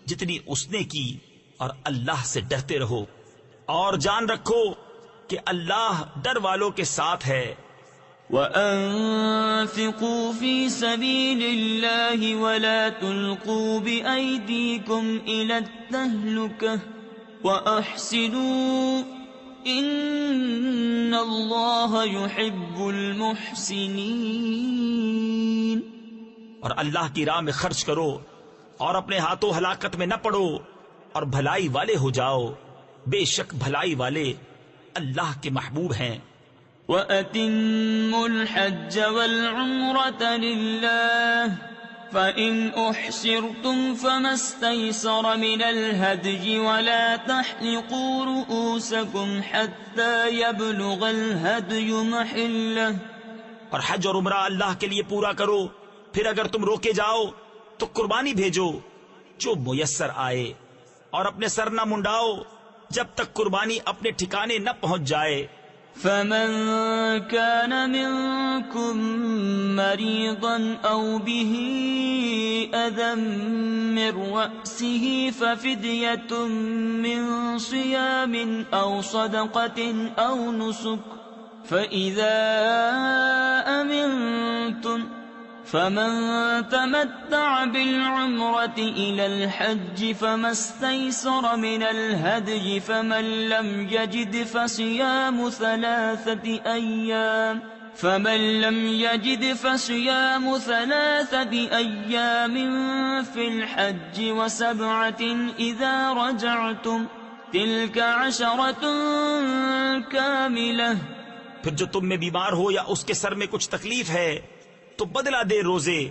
جتنی اس نے کی، اور اللہ سے ڈرتے رہو اور جان رکھو کہ اللہ ڈر والوں کے ساتھ ہے. وَأَنفِقُوا فِي سَبِيلِ اللَّهِ وَلَا تُلْقُوا بِأَيْدِيكُمْ إِلَى التَّهْلُكَةِ وَأَحْسِنُوا إِنَّ اللَّهَ يُحِبُّ الْمُحْسِنِينَ. اور اللہ کی راہ میں خرچ کرو اور اپنے ہاتھوں ہلاکت میں نہ پڑو اور بھلائی والے ہو جاؤ، بے شک بھلائی والے اللہ کے محبوب ہیں. وَأَتِمُّوا الْحَجَّ وَالْعُمْرَةَ لِلَّهِ فَإِنْ أُحْصِرْتُمْ فَمَا اسْتَيْسَرَ مِنَ الْهَدْيِ وَلَا تَحْلِقُوا رُؤُوسَكُمْ حَتَّى يَبْلُغَ الْهَدْيُ مَحِلَّهُ. اور حج اور عمرہ اللہ کے لیے پورا کرو، پھر اگر تم روکے جاؤ تو قربانی بھیجو جو میسر آئے، اور اپنے سر نہ منڈاؤ جب تک قربانی اپنے ٹھکانے نہ پہنچ جائے. فمن كان منكم مريضا أو به أذى من رأسه ففدية من صيام أو صدقة أو نسك فإذا أمنتم فمن تمتع بالعمرة إلى الحج فما استيسر من الهدي فمن لم يجد فصيام ثلاثة أيام في الحج وسبعة إذا رجعتم تلك 10 كاملة. پھر جو تم میں بیمار ہو یا اس کے سر میں کچھ تکلیف ہے تو بدلہ دے روزے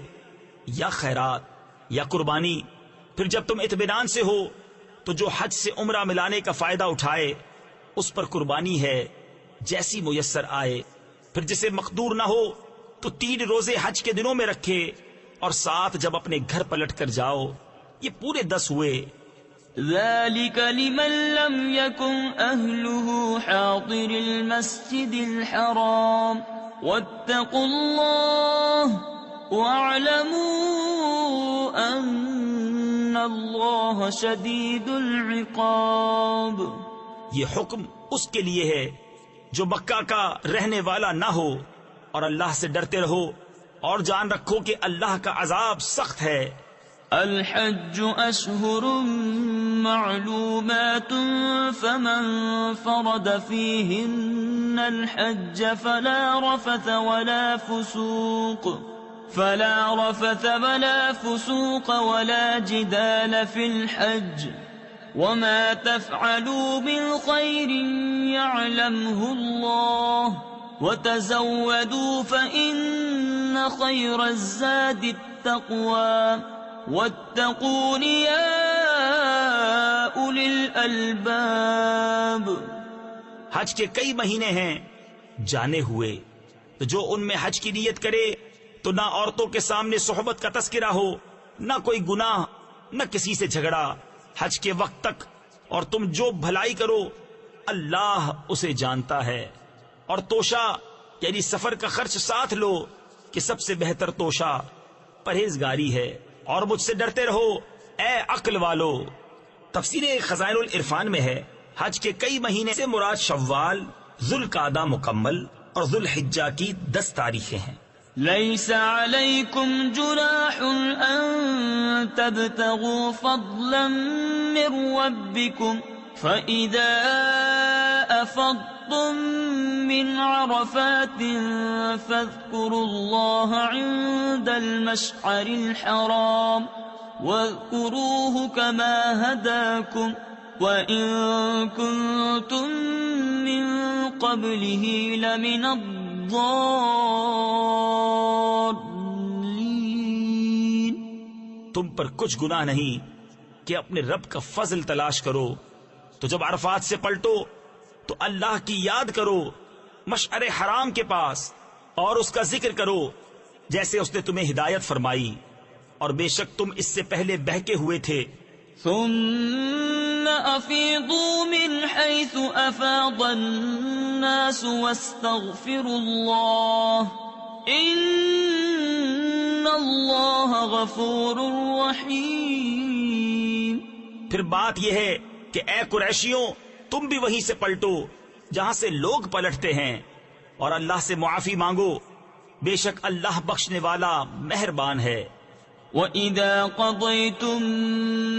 یا خیرات یا قربانی. پھر جب تم اطمینان سے ہو تو جو حج سے عمرہ ملانے کا فائدہ اٹھائے اس پر قربانی ہے جیسی میسر آئے. پھر جسے مقدور نہ ہو تو 3 روزے حج کے دنوں میں رکھے، اور 7 جب اپنے گھر پلٹ کر جاؤ. یہ پورے 10 ہوئے. ذلك لمن لم يكن أهله حاضر المسجد الحرام واتقوا الله واعلموا أن الله شديد العقاب. یہ حکم اس کے لیے ہے جو مکہ کا رہنے والا نہ ہو، اور اللہ سے ڈرتے رہو اور جان رکھو کہ اللہ کا عذاب سخت ہے. الحج أشهر معلومات فمن فرض فيهن الحج فلا رفث ولا فسوق ولا جدال في الحج وما تفعلوا من خير يعلمه الله وتزودوا فإن خير الزاد التقوى واتقون يا أولي الألباب. حج کے کئی مہینے ہیں جانے ہوئے، تو جو ان میں حج کی نیت کرے تو نہ عورتوں کے سامنے صحبت کا تذکرہ ہو، نہ کوئی گناہ، نہ کسی سے جھگڑا حج کے وقت تک. اور تم جو بھلائی کرو اللہ اسے جانتا ہے. اور توشہ یعنی سفر کا خرچ ساتھ لو کہ سب سے بہتر توشہ پرہیزگاری ہے. اور مجھ سے ڈرتے رہو اے عقل والو. تفسیر خزائن العرفان میں ہے حج کے کئی مہینے سے مراد شوال، ذوالقعدہ مکمل اور ذوالحجہ کی 10 تاریخیں ہیں. ليس عليكم جناح أن تبتغوا فضلا من ربكم فإذا أفضتم من عرفات فاذكروا الله عند المشعر الحرام واذكروه كما هداكم وإن كنتم من قبله لمن الضالين. تم پر کچھ گناہ نہیں کہ اپنے رب کا فضل تلاش کرو تو جب عرفات سے پلٹو تو اللہ کی یاد کرو مشعر حرام کے پاس، اور اس کا ذکر کرو جیسے اس نے تمہیں ہدایت فرمائی، اور بے شک تم اس سے پہلے بہکے ہوئے تھے۔ ثم افیضوا من حیث افاض الناس واستغفروا اللہ ان اللہ غفور رحیم۔ پھر بات یہ ہے کہ اے قریشیوں، تم بھی وہیں سے پلٹو جہاں سے لوگ پلٹتے ہیں، اور اللہ سے معافی مانگو، بے شک اللہ بخشنے والا مہربان ہے۔ وَإِذَا قَضَيْتُم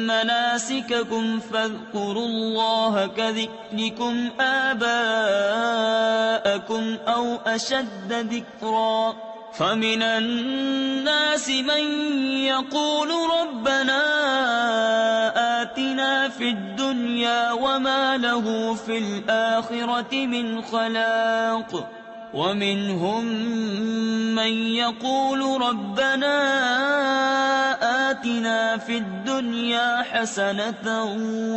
مَّنَاسِكَكُمْ فَاذْكُرُوا اللَّهَ كَذِكْرِكُمْ آبَاءَكُمْ أَوْ أَشَدَّ ذِكْرًا فَمِنَ النَّاسِ مَن يَقُولُ رَبَّنَا آتِنَا فِي الدُّنْيَا وَمَا لَهُ فِي الْآخِرَةِ مِنْ خَلَاقٍ وَمِنْهُمْ مَنْ يَقُولُ رَبَّنَا آتِنَا فِي الدُّنْيَا حَسَنَةً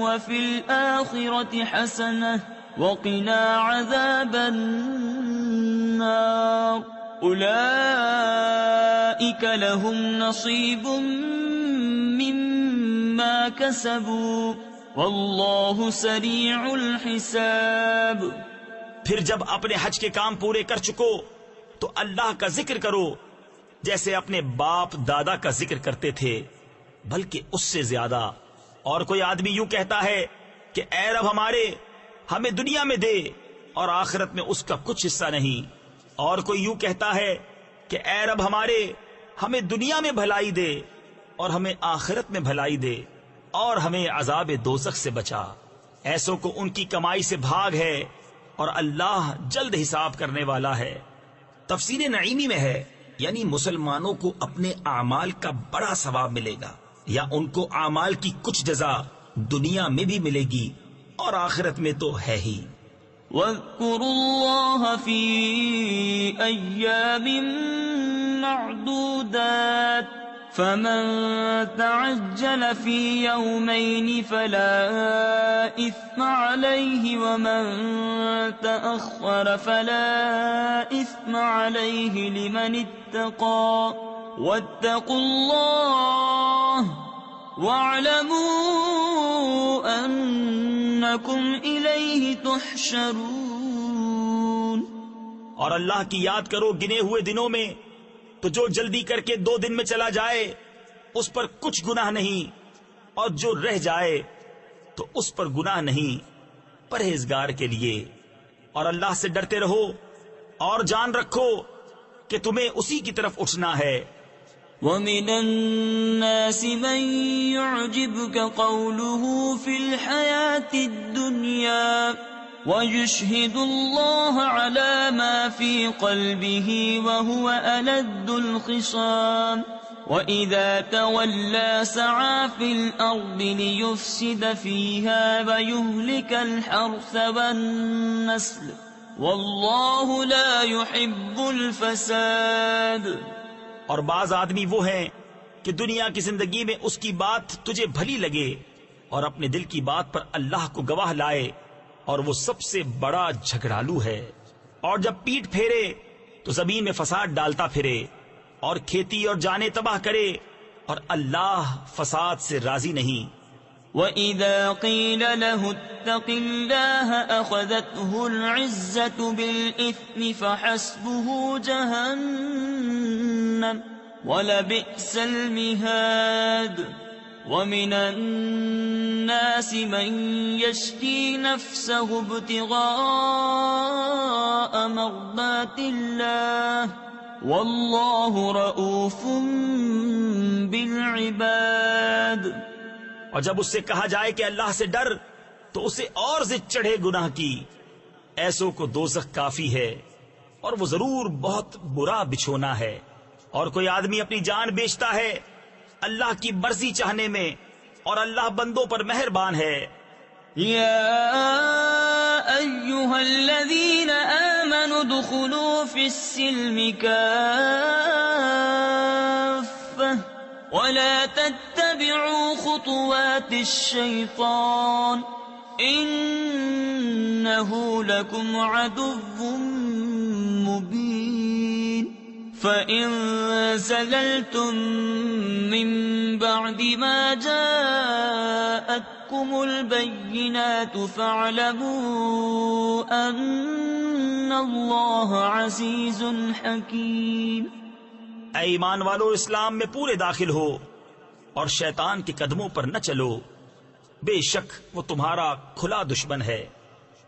وَفِي الْآخِرَةِ حَسَنَةً وَقِنَا عَذَابَ النَّارِ أُولَئِكَ لَهُمْ نَصِيبٌ مِّمَّا كَسَبُوا وَاللَّهُ سَرِيعُ الْحِسَابِ۔ پھر جب اپنے حج کے کام پورے کر چکو تو اللہ کا ذکر کرو جیسے اپنے باپ دادا کا ذکر کرتے تھے، بلکہ اس سے زیادہ۔ اور کوئی آدمی یوں کہتا ہے کہ اے رب ہمارے، ہمیں دنیا میں دے اور آخرت میں اس کا کچھ حصہ نہیں، اور کوئی یوں کہتا ہے کہ اے رب ہمارے، ہمیں دنیا میں بھلائی دے اور ہمیں آخرت میں بھلائی دے اور ہمیں عذاب دوزخ سے بچا۔ ایسوں کو ان کی کمائی سے بھاگ ہے اور اللہ جلد حساب کرنے والا ہے۔ تفسیر نعیمی میں ہے یعنی مسلمانوں کو اپنے اعمال کا بڑا ثواب ملے گا، یا ان کو اعمال کی کچھ جزا دنیا میں بھی ملے گی اور آخرت میں تو ہے ہی۔ وَاذْكُرُوا اللَّهَ فِي أَيَّامٍ مَّعْدُودَاتٍ فَمَن تَعَجَّلَ فِي يَوْمَيْنِ فَلَا إِثْمَ عَلَيْهِ وَمَن تَأَخَّرَ فَلَا إِثْمَ عَلَيْهِ لِمَنِ اتَّقَىٰ وَاتَّقُوا اللَّهَ وَاعْلَمُوا أَنَّكُمْ إِلَيْهِ تُحْشَرُونَ۔ اور اللہ کی یاد کرو گنے ہوئے دنوں میں، تو جو جلدی کر کے 2 دن میں چلا جائے اس پر کچھ گناہ نہیں، اور جو رہ جائے تو اس پر گناہ نہیں پرہیزگار کے لیے۔ اور اللہ سے ڈرتے رہو اور جان رکھو کہ تمہیں اسی کی طرف اٹھنا ہے۔ وَمِنَ النَّاسِ مَن يُعْجِبُكَ قَوْلُهُ فِي الْحَيَاةِ الدُّنْيَا وَيُشْهِدُ اللَّهَ عَلَى مَا فِي قَلْبِهِ وَهُوَ أَلَدُّ الْخِصَامِ وَإِذَا تَوَلَّى سَعَىٰ فِي الْأَرْضِ لِيُفْسِدَ فِيهَا وَيُهْلِكَ الْحَرْثَ وَالنَّسْلَ وَاللَّهُ لَا يُحِبُّ الْفَسَادَ۔ اور بعض آدمی وہ ہیں کہ دنیا کی زندگی میں اس کی بات تجھے بھلی لگے اور اپنے دل کی بات پر اللہ کو گواہ لائے، اور وہ سب سے بڑا جھگڑالو ہے، اور جب پیٹ پھیرے تو زمین میں فساد ڈالتا پھرے اور کھیتی اور جانیں تباہ کرے، اور اللہ فساد سے راضی نہیں۔ وَإِذَا قِيلَ لَهُ اتَّقِ اللَّهَ أَخَذَتْهُ الْعِزَّةُ بِالْإِثْمِ فَحَسْبُهُ جَهَنَّمُ وَلَبِئْسَ الْمِهَادُ وَمِنَ النَّاسِ مَن يَشْرِي نَفْسَهُ ابْتِغَاءَ مَرْضَاتِ اللَّهِ وَاللَّهُ رَءُوفٌ بِالْعِبَادِ۔ اور جب اس سے کہا جائے کہ اللہ سے ڈر تو اسے اور ضد چڑھے گناہ کی۔ ایسوں کو دوزخ کافی ہے اور وہ ضرور بہت برا بچھونا ہے۔ اور کوئی آدمی اپنی جان بیچتا ہے اللہ کی مرضی چاہنے میں، اور اللہ بندوں پر مہربان ہے۔ یا ایھا الذین آمنوا ادخلوا فی السلم کافۃ ولا تتبعوا خطوات الشیطان إنه لكم عدو مبين فإن زللتم من بعد ما جاءتكم البينات فاعلموا أن الله عزيز حكيم. اے ایمان والو، اسلام میں پورے داخل ہو اور شیطان کے قدموں پر نہ چلو، بے شک وہ تمہارا کھلا دشمن ہے.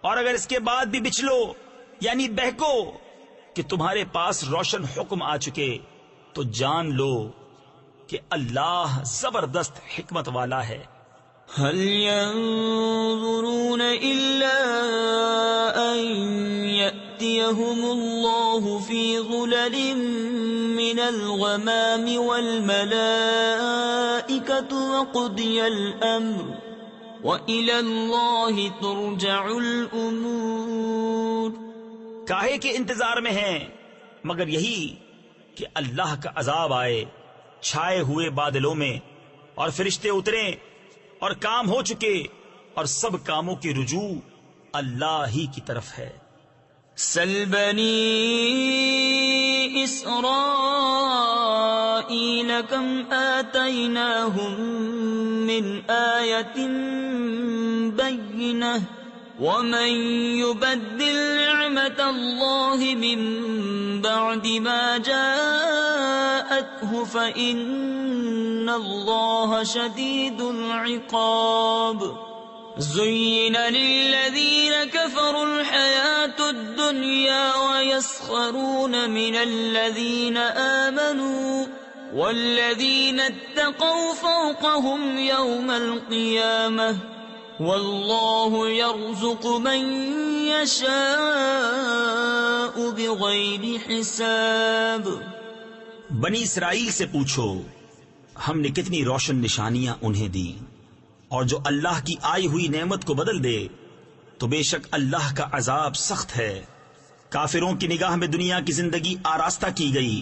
اور اگر اس کے بعد بھی بچلو یعنی بہکو کہ تمہارے پاس روشن حکم آ چکے تو جان لو کہ اللہ زبردست حکمت والا ہے. هل ينظرون إلا أن يأتيهم الله في ظلل من الغمام والملائكة وقضي الأمر وإلى الله ترجع الأمور. کاہے کے انتظار میں ہیں مگر یہی کہ اللہ کا عذاب آئے چھائے ہوئے بادلوں میں اور فرشتے اتریں اور کام ہو چکے اور سب کاموں کی رجوع اللہ ہی کی طرف ہے. سل بنی اسرائیل کم آتیناہم من آیت بینہ ومن يبدل نعمت اللہ من بعد ما جاءته فإن اللہ شدید العقاب. زين للذين كفروا الحياة الدنيا ويسخرون من الذين آمنوا والذين اتقوا فوقهم يوم القيامة والله يرزق من يشاء بغير حساب. بنی اسرائیل سے پوچھو ہم نے کتنی روشن نشانیاں انہیں دی، اور جو اللہ کی آئی ہوئی نعمت کو بدل دے تو بے شک اللہ کا عذاب سخت ہے. کافروں کی نگاہ میں دنیا کی زندگی آراستہ کی گئی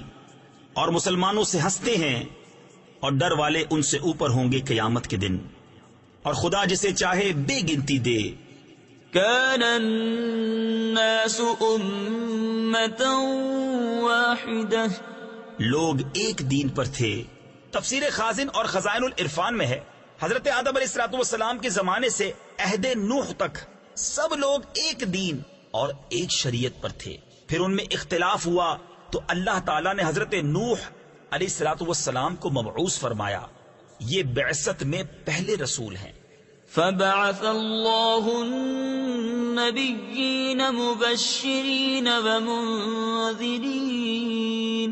اور مسلمانوں سے ہنستے ہیں، اور ڈر والے ان سے اوپر ہوں گے قیامت کے دن، اور خدا جسے چاہے بے گنتی دے. كان الناس أمة واحدة. لوگ ایک دین پر تھے. تفسیر خازن اور خزائن العرفان میں ہے حضرت آدم علیہ الصلوۃ والسلام کے زمانے سے عہد نوح تک سب لوگ ایک دین اور ایک شریعت پر تھے. پھر ان میں اختلاف ہوا تو اللہ تعالیٰ نے حضرت نوح علیہ الصلوۃ والسلام کو مبعوث فرمایا. یہ بعثت میں پہلے رسول ہیں. فبعث الله النبيين مبشرين ومنذرين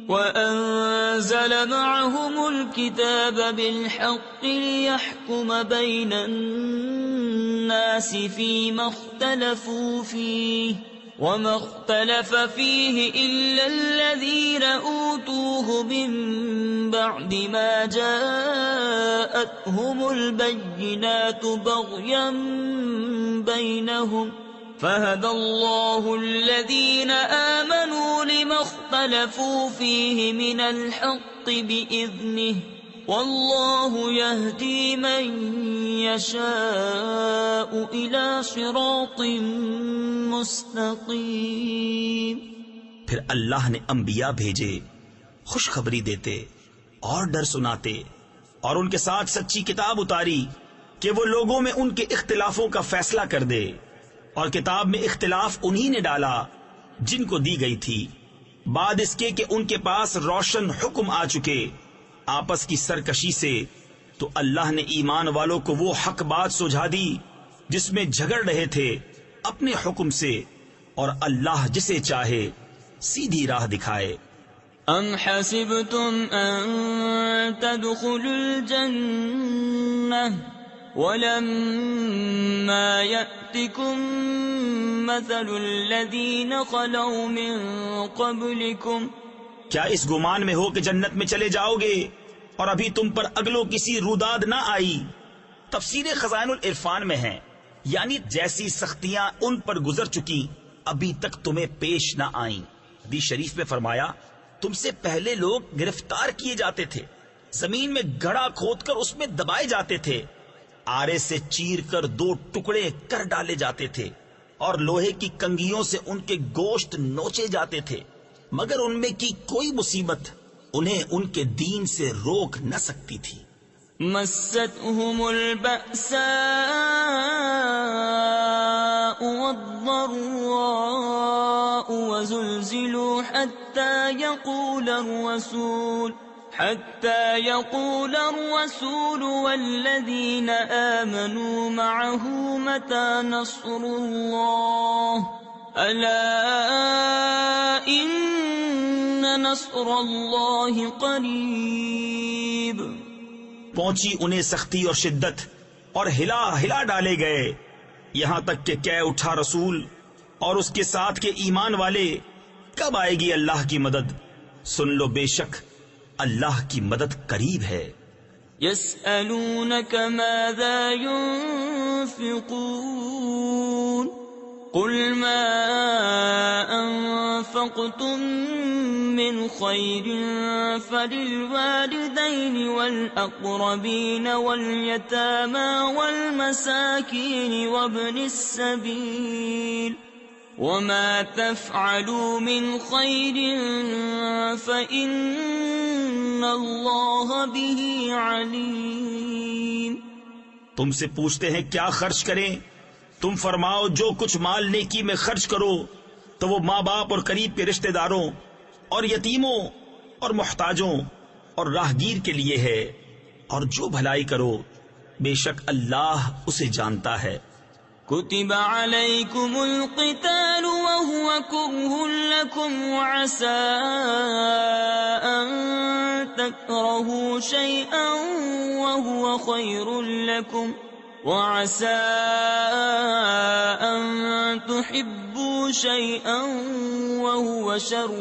وأنزل معهم الكتاب بالحق ليحكم بين الناس فيما اختلفوا فيه وما اختلف فيه إلا الذين أوتوه من بعد ما جاءتهم البينات بغيا بينهم فهدى الله الذين آمنوا لما اختلفوا فيه من الحق بإذنه والله يهدي من يشاء إلى صراط مستقيم. پھر اللہ نے انبیاء بھیجے خوشخبری دیتے اور ڈر سناتے، اور ان کے ساتھ سچی کتاب اتاری کہ وہ لوگوں میں ان کے اختلافوں کا فیصلہ کر دے. اور کتاب میں اختلاف انہی نے ڈالا جن کو دی گئی تھی، بعد اس کے کہ ان کے پاس روشن حکم آ چکے آپس کی سرکشی سے. تو اللہ نے ایمان والوں کو وہ حق بات سجھا دی جس میں جھگڑ رہے تھے اپنے حکم سے، اور اللہ جسے چاہے سیدھی راہ دکھائے. ام حسبتم ان تدخلوا الجنة ولما يأتكم مثل الذين خلوا من قبلكم. کیا اس گمان میں ہو کہ جنت میں چلے جاؤ گے اور ابھی تم پر اگلوں کسی روداد نہ آئی؟ تفسیر خزائن العرفان میں ہیں یعنی جیسی سختیاں ان پر گزر چکی ابھی تک تمہیں پیش نہ آئیں. حدیث شریف میں فرمایا تم سے پہلے لوگ گرفتار کیے جاتے تھے، زمین میں گڑھا کھود کر اس میں دبائے جاتے تھے، آرے سے چیر کر 2 ٹکڑے کر ڈالے جاتے تھے اور لوہے کی کنگھیوں سے ان کے گوشت نوچے جاتے تھے، مگر ان میں کی کوئی مصیبت انہیں ان کے دین سے روک نہ سکتی تھی۔ مستهم البأساء والضراء وزلزلوا حتى يقول الرسول والذين آمنوا معه متى نصر الله ألا إن نصر الله قريب۔ پہنچی انہیں سختی اور شدت اور ہلا ہلا ڈالے گئے، یہاں تک کہ کہہ اٹھا رسول اور اس کے ساتھ کے ایمان والے، کب آئے گی اللہ کی مدد؟ سن لو بے شک اللہ کی مدد قریب ہے۔ يسألونك ماذا ينفقون قل ما أنفقتم من خير فللوالدين والأقربين واليتامى والمساكين وابن السبيل وما تفعلوا من خير فإن الله به عليم۔ تم سے پوچھتے ہیں کیا خرچ کریں، تم فرماؤ جو کچھ مال نیکی میں خرچ کرو تو وہ ماں باپ اور قریب کے رشتہ داروں اور یتیموں اور محتاجوں اور راہگیر کے لیے ہے، اور جو بھلائی کرو بے شک اللہ اسے جانتا ہے۔ كتب عليكم القتال وهو كره لكم وعسى أن تكرهوا شيئا وهو خير لكم وعسى أن تحبوا شيئا وهو شر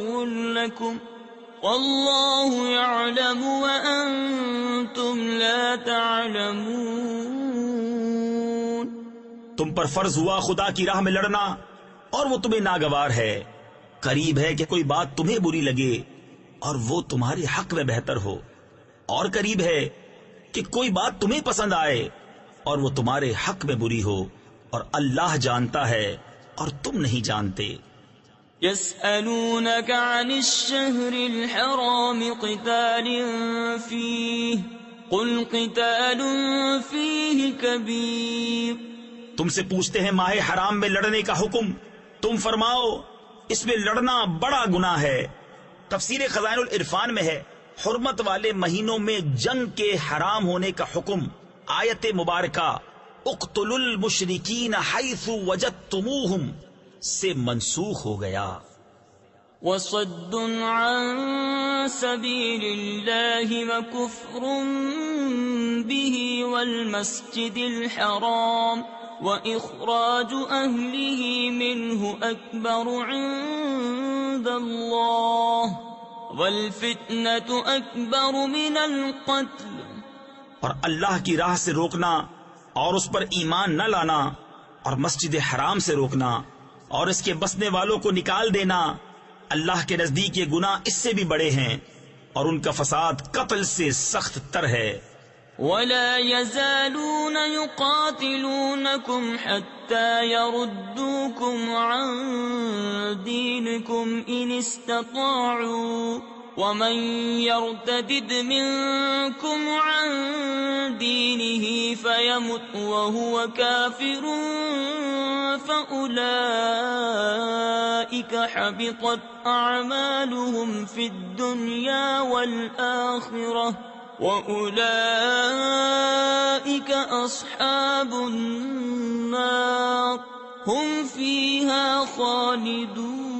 لكم والله يعلم وأنتم لا تعلمون۔ تم پر فرض ہوا خدا کی راہ میں لڑنا اور وہ تمہیں ناگوار ہے، قریب ہے کہ کوئی بات تمہیں بری لگے اور وہ تمہارے حق میں بہتر ہو، اور قریب ہے کہ کوئی بات تمہیں پسند آئے اور وہ تمہارے حق میں بری ہو، اور اللہ جانتا ہے اور تم نہیں جانتے۔ يسألونك عن الشهر الحرام قتال فيه قل قتال فيه كبير۔ تم سے پوچھتے ہیں ماہ حرام میں لڑنے کا حکم، تم فرماؤ اس میں لڑنا بڑا گناہ ہے۔ تفسیر خزائن العرفان میں ہے حرمت والے مہینوں میں جنگ کے حرام ہونے کا حکم آیت مبارکہ اقتلوا المشرکین حیث وجدتموہم سے منسوخ ہو گیا۔ وصد عن سبيل الله وكفر به والمسجد الحرام وإخراج أهله منه أكبر عند الله والفتنة أكبر من القتل۔ اور اللہ کی راہ سے روکنا اور اس پر ایمان نہ لانا اور مسجد حرام سے روکنا اور اس کے بسنے والوں کو نکال دینا اللہ کے نزدیک یہ گناہ اس سے بھی بڑے ہیں، اور ان کا فساد قتل سے سخت تر ہے۔ ولا يزالون يقاتلونكم حتى يردوكم عن دينكم إن استطاعوا ومن يرتد منكم عن دينه فيمت وهو كافر فأولئك حبطت أعمالهم في الدنيا والآخرة وأولئك أصحاب النار هم فيها خالدون۔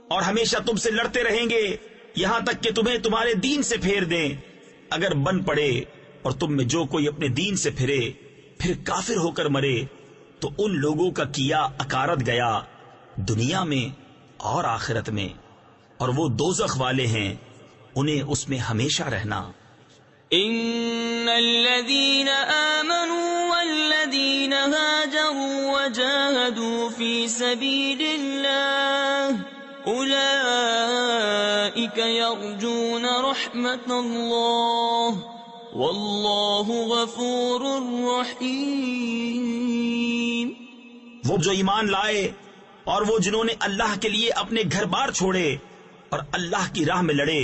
اور ہمیشہ تم سے لڑتے رہیں گے یہاں تک کہ تمہیں تمہارے دین سے پھیر دیں، اگر بن پڑے اور تم میں جو کوئی اپنے دین سے پھرے پھر کافر ہو کر مرے تو ان لوگوں کا کیا اکارت گیا دنیا میں اور آخرت میں، اور وہ دوزخ والے ہیں، انہیں اس میں ہمیشہ رہنا۔ ان الذين آمنوا والذين هاجروا وجاهدوا في سبيل الله أولئك يرجون رحمة الله واللہ غفور رحیم. وہ جو ایمان لائے اور وہ جنہوں نے اللہ کے لیے اپنے گھر بار چھوڑے اور اللہ کی راہ میں لڑے،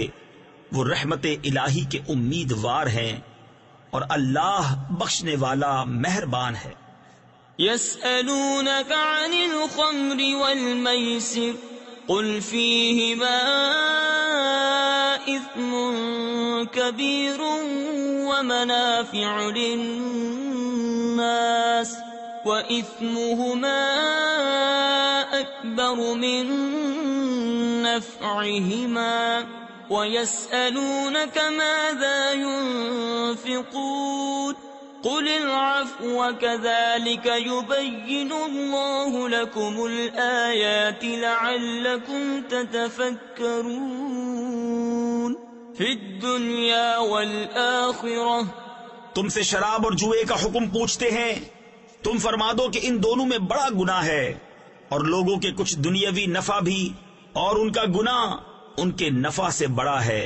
وہ رحمت الہی کے امیدوار ہیں اور اللہ بخشنے والا مہربان ہے. يسألونك عن الخمر والميسر قل فيهما إثم كبير ومنافع للناس وإثمهما أكبر من نفعهما ويسألونك ماذا ينفقون قل العفو كذلك يبين الله لكم الآيات لعلكم تتفكرون في الدنيا والآخرة. تم سے شراب اور جوئے کا حکم پوچھتے ہیں، تم فرما دو کہ ان دونوں میں بڑا گناہ ہے اور لوگوں کے کچھ دنیاوی نفع بھی، اور ان کا گناہ ان کے نفع سے بڑا ہے.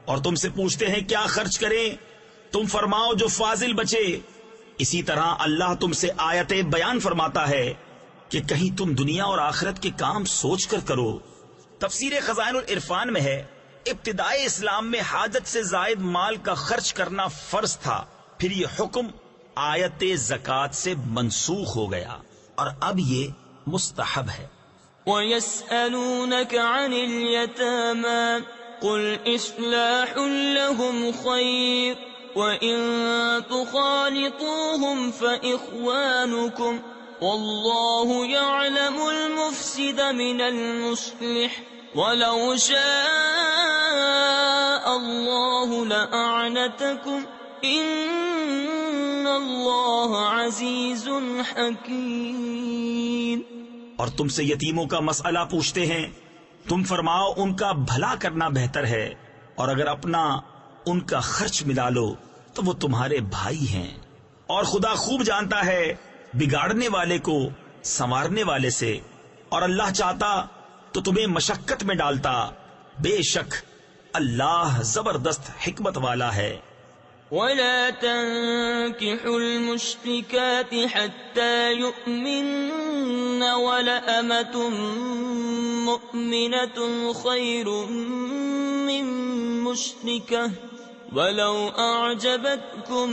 اور تم سے پوچھتے ہیں کیا خرچ کریں، تم فرماؤ جو فاضل بچے. اسی طرح اللہ تم سے آیتیں بیان فرماتا ہے کہ کہیں تم دنیا اور آخرت کے کام سوچ کر کرو. تفسیر خزائن العرفان میں ہے، ابتدائی اسلام میں حاجت سے زائد مال کا خرچ کرنا فرض تھا، پھر یہ حکم آیت زکوٰۃ سے منسوخ ہو گیا اور اب یہ مستحب ہے. وَيَسْأَلُونَكَ عَنِ الْيَتَامَى قُلْ إِصْلَاحٌ لَهُمْ خَيْرٌ وَإِن تُخَالِطُوهُمْ فَإِخْوَانُكُمْ وَاللَّهُ يَعْلَمُ الْمُفْسِدَ مِنَ الْمُصْلِحِ وَلَوْ شَاءَ اللَّهُ لَأَعْنَتَكُمْ إِنَّ اللَّهَ عَزِيزٌ حَكِيمٌ. اور تم سے یتیموں کا مسئلہ پوچھتے ہیں، تم فرماؤ ان کا بھلا کرنا بہتر ہے، اور اگر اپنا ان کا خرچ ملا لو تو وہ تمہارے بھائی ہیں، اور خدا خوب جانتا ہے بگاڑنے والے کو سنوارنے والے سے، اور اللہ چاہتا تو تمہیں مشقت میں ڈالتا، بے شک اللہ زبردست حکمت والا ہے. وَلَا تَنكِحُوا الْمُشْرِكَاتِ حَتَّى يُؤْمِنَّ وَلَأَمَةٌ مُؤْمِنَةٌ خَيْرٌ مِّن مُّشْرِكَةٍ وَلَوْ أَعْجَبَتْكُمْ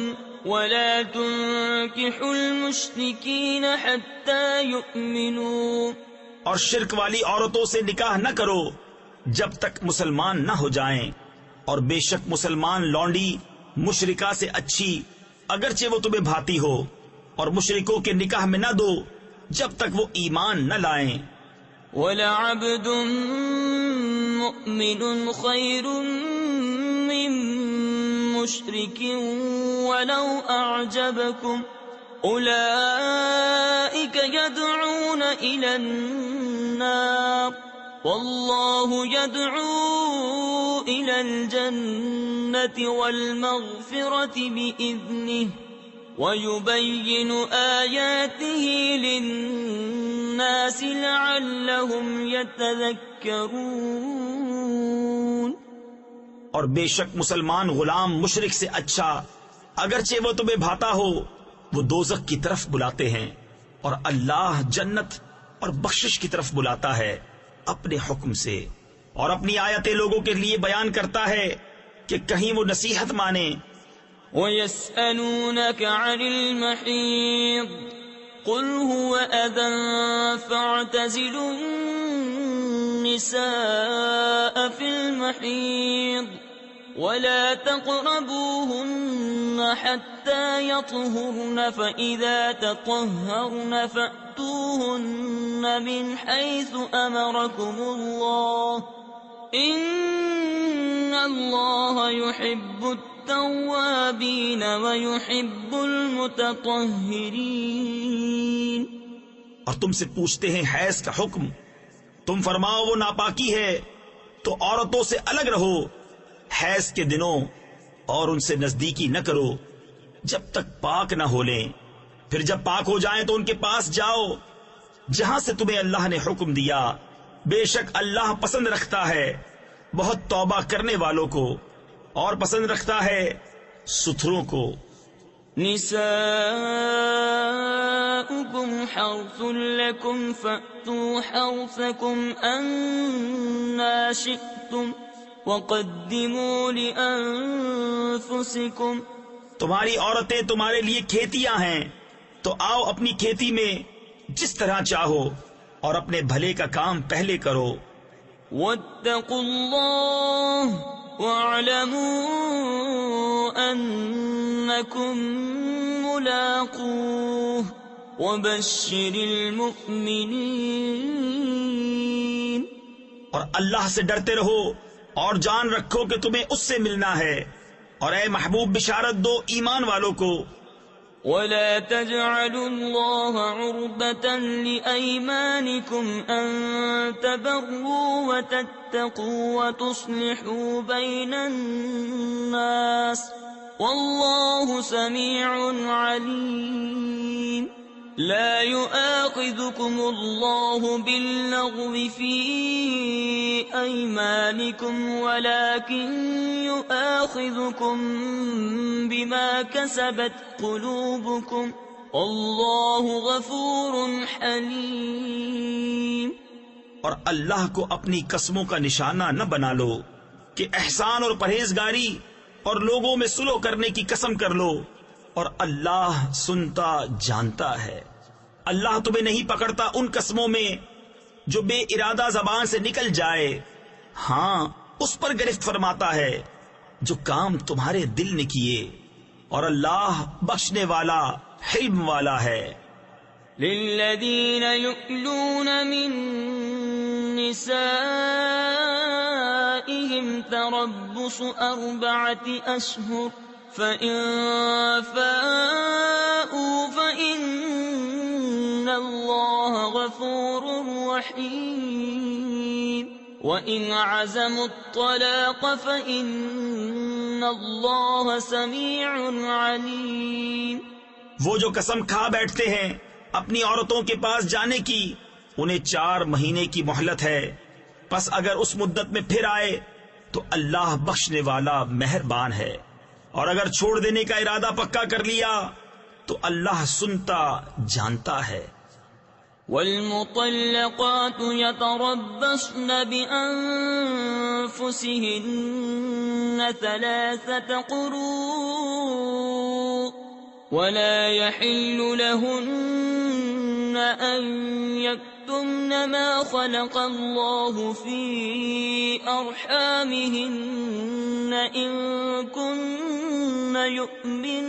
وَلَا تُنكِحُوا الْمُشْرِكِينَ حَتَّى يُؤْمِنُوا. اور شرک والی عورتوں سے نکاح نہ کرو جب تک مسلمان نہ ہو جائیں، اور بے شک مسلمان لونڈی مشرکہ سے اچھی اگرچہ وہ تمہیں بھاتی ہو، اور مشرکوں کے نکاح میں نہ دو جب تک وہ ایمان نہ لائیں. وَلَعَبْدٌ مُؤْمِنٌ خَيْرٌ مِّن مُّشْرِكٍ وَلَوْ أَعْجَبَكُمْ أُولَئِكَ يَدْعُونَ إِلَى النَّارِ وَاللَّهُ يَدْعُو إِلَى الْجَنَّةِ وَالْمَغْفِرَةِ بِإِذْنِهِ وَيُبَيِّنُ آيَاتِهِ لِلنَّاسِ لَعَلَّهُمْ يَتَذَكَّرُونَ. اور بے شک مسلمان غلام مشرک سے اچھا اگرچہ وہ تمہیں بھاتا ہو، وہ دوزخ کی طرف بلاتے ہیں، اور اللہ جنت اور بخشش کی طرف بلاتا ہے اپنے حکم سے، اور اپنی آیتیں لوگوں کے لیے بیان کرتا ہے کہ کہیں وہ نصیحت مانے. وَيَسْأَلُونَكَ عَنِ الْمَحِيضِ قُلْ هُوَ أَذًى فَاعْتَزِلُوا النِّسَاءَ فِي الْمَحِيضِ وَلَا تَقْرَبُوهُنَّ حَتَّى يَطْهُرْنَ فَإِذَا تَطَهَّرْنَ فَأْتُوهُنَّ مِنْ حَيْثُ أَمَرَكُمُ اللَّهُ إِنَّ اللَّهَ يُحِبُّ التَّوَّابِينَ وَيُحِبُّ الْمُتَطَهِّرِينَ. اور تم سے پوچھتے ہیں حیض کا حکم، تم فرماؤ وہ ناپاکی ہے تو عورتوں سے الگ رہو حیض کے دنوں، اور ان سے نزدیکی نہ کرو جب تک پاک نہ ہو لیں، پھر جب پاک ہو جائیں تو ان کے پاس جاؤ جہاں سے تمہیں اللہ نے حکم دیا، بے شک اللہ پسند رکھتا ہے بہت توبہ کرنے والوں کو، اور پسند رکھتا ہے ستھروں کو. نساؤكم حرث لكم فأتوا حرثكم أنا شئتم وقدموا لأنفسكم. تمہاری عورتیں تمہارے لیے کھیتیاں ہیں، تو آؤ اپنی کھیتی میں جس طرح چاہو اور اپنے بھلے کا کام پہلے کرو. واتقوا الله واعلموا أنكم ملاقوه وبشر المؤمنين. اور اللہ سے ڈرتے رہو اور جان رکھو کہ تمہیں اس سے ملنا ہے، اور اے محبوب بشارت دو ایمان والوں کو. ولا تجعلوا الله عرضة لأيمانكم أن تبروا وتتقوا وتصلحوا بين الناس والله سميع عليم. لا يؤاخذكم الله باللغو في أيمانكم ولكن يؤاخذكم بما كسبت قلوبكم والله غفور حليم. اور اللہ کو اپنی قسموں کا نشانہ نہ بنا لو کہ احسان اور پرہیزگاری اور لوگوں میں صلح کرنے کی قسم کر لو، اور اللہ سنتا جانتا ہے. اللہ تمہیں نہیں پکڑتا ان قسموں میں جو بے ارادہ زبان سے نکل جائے، ہاں اس پر گرفت فرماتا ہے جو کام تمہارے دل نے کیے، اور اللہ بخشنے والا حلم والا ہے. للذین یؤلون من نسائهم تربص 4 أشهر فإن فاءوا فإن الله غفور رحيم وإن عزموا الطلاق فإن الله سميع عليم. وہ جو قسم کھا بیٹھتے ہیں اپنی عورتوں کے پاس جانے کی، انہیں 4 مہینے کی مہلت ہے، پس اگر اس مدت میں پھر آئے تو اللہ بخشنے والا مہربان ہے، اور اگر چھوڑ دینے کا ارادہ پکا کر لیا تو اللہ سنتا جانتا ہے. والمطلقات يتربصن بأنفسهن 3 قروء ولا يحل لهن أن يكتمن ما خلق الله في أرحامهن إن كن يؤمن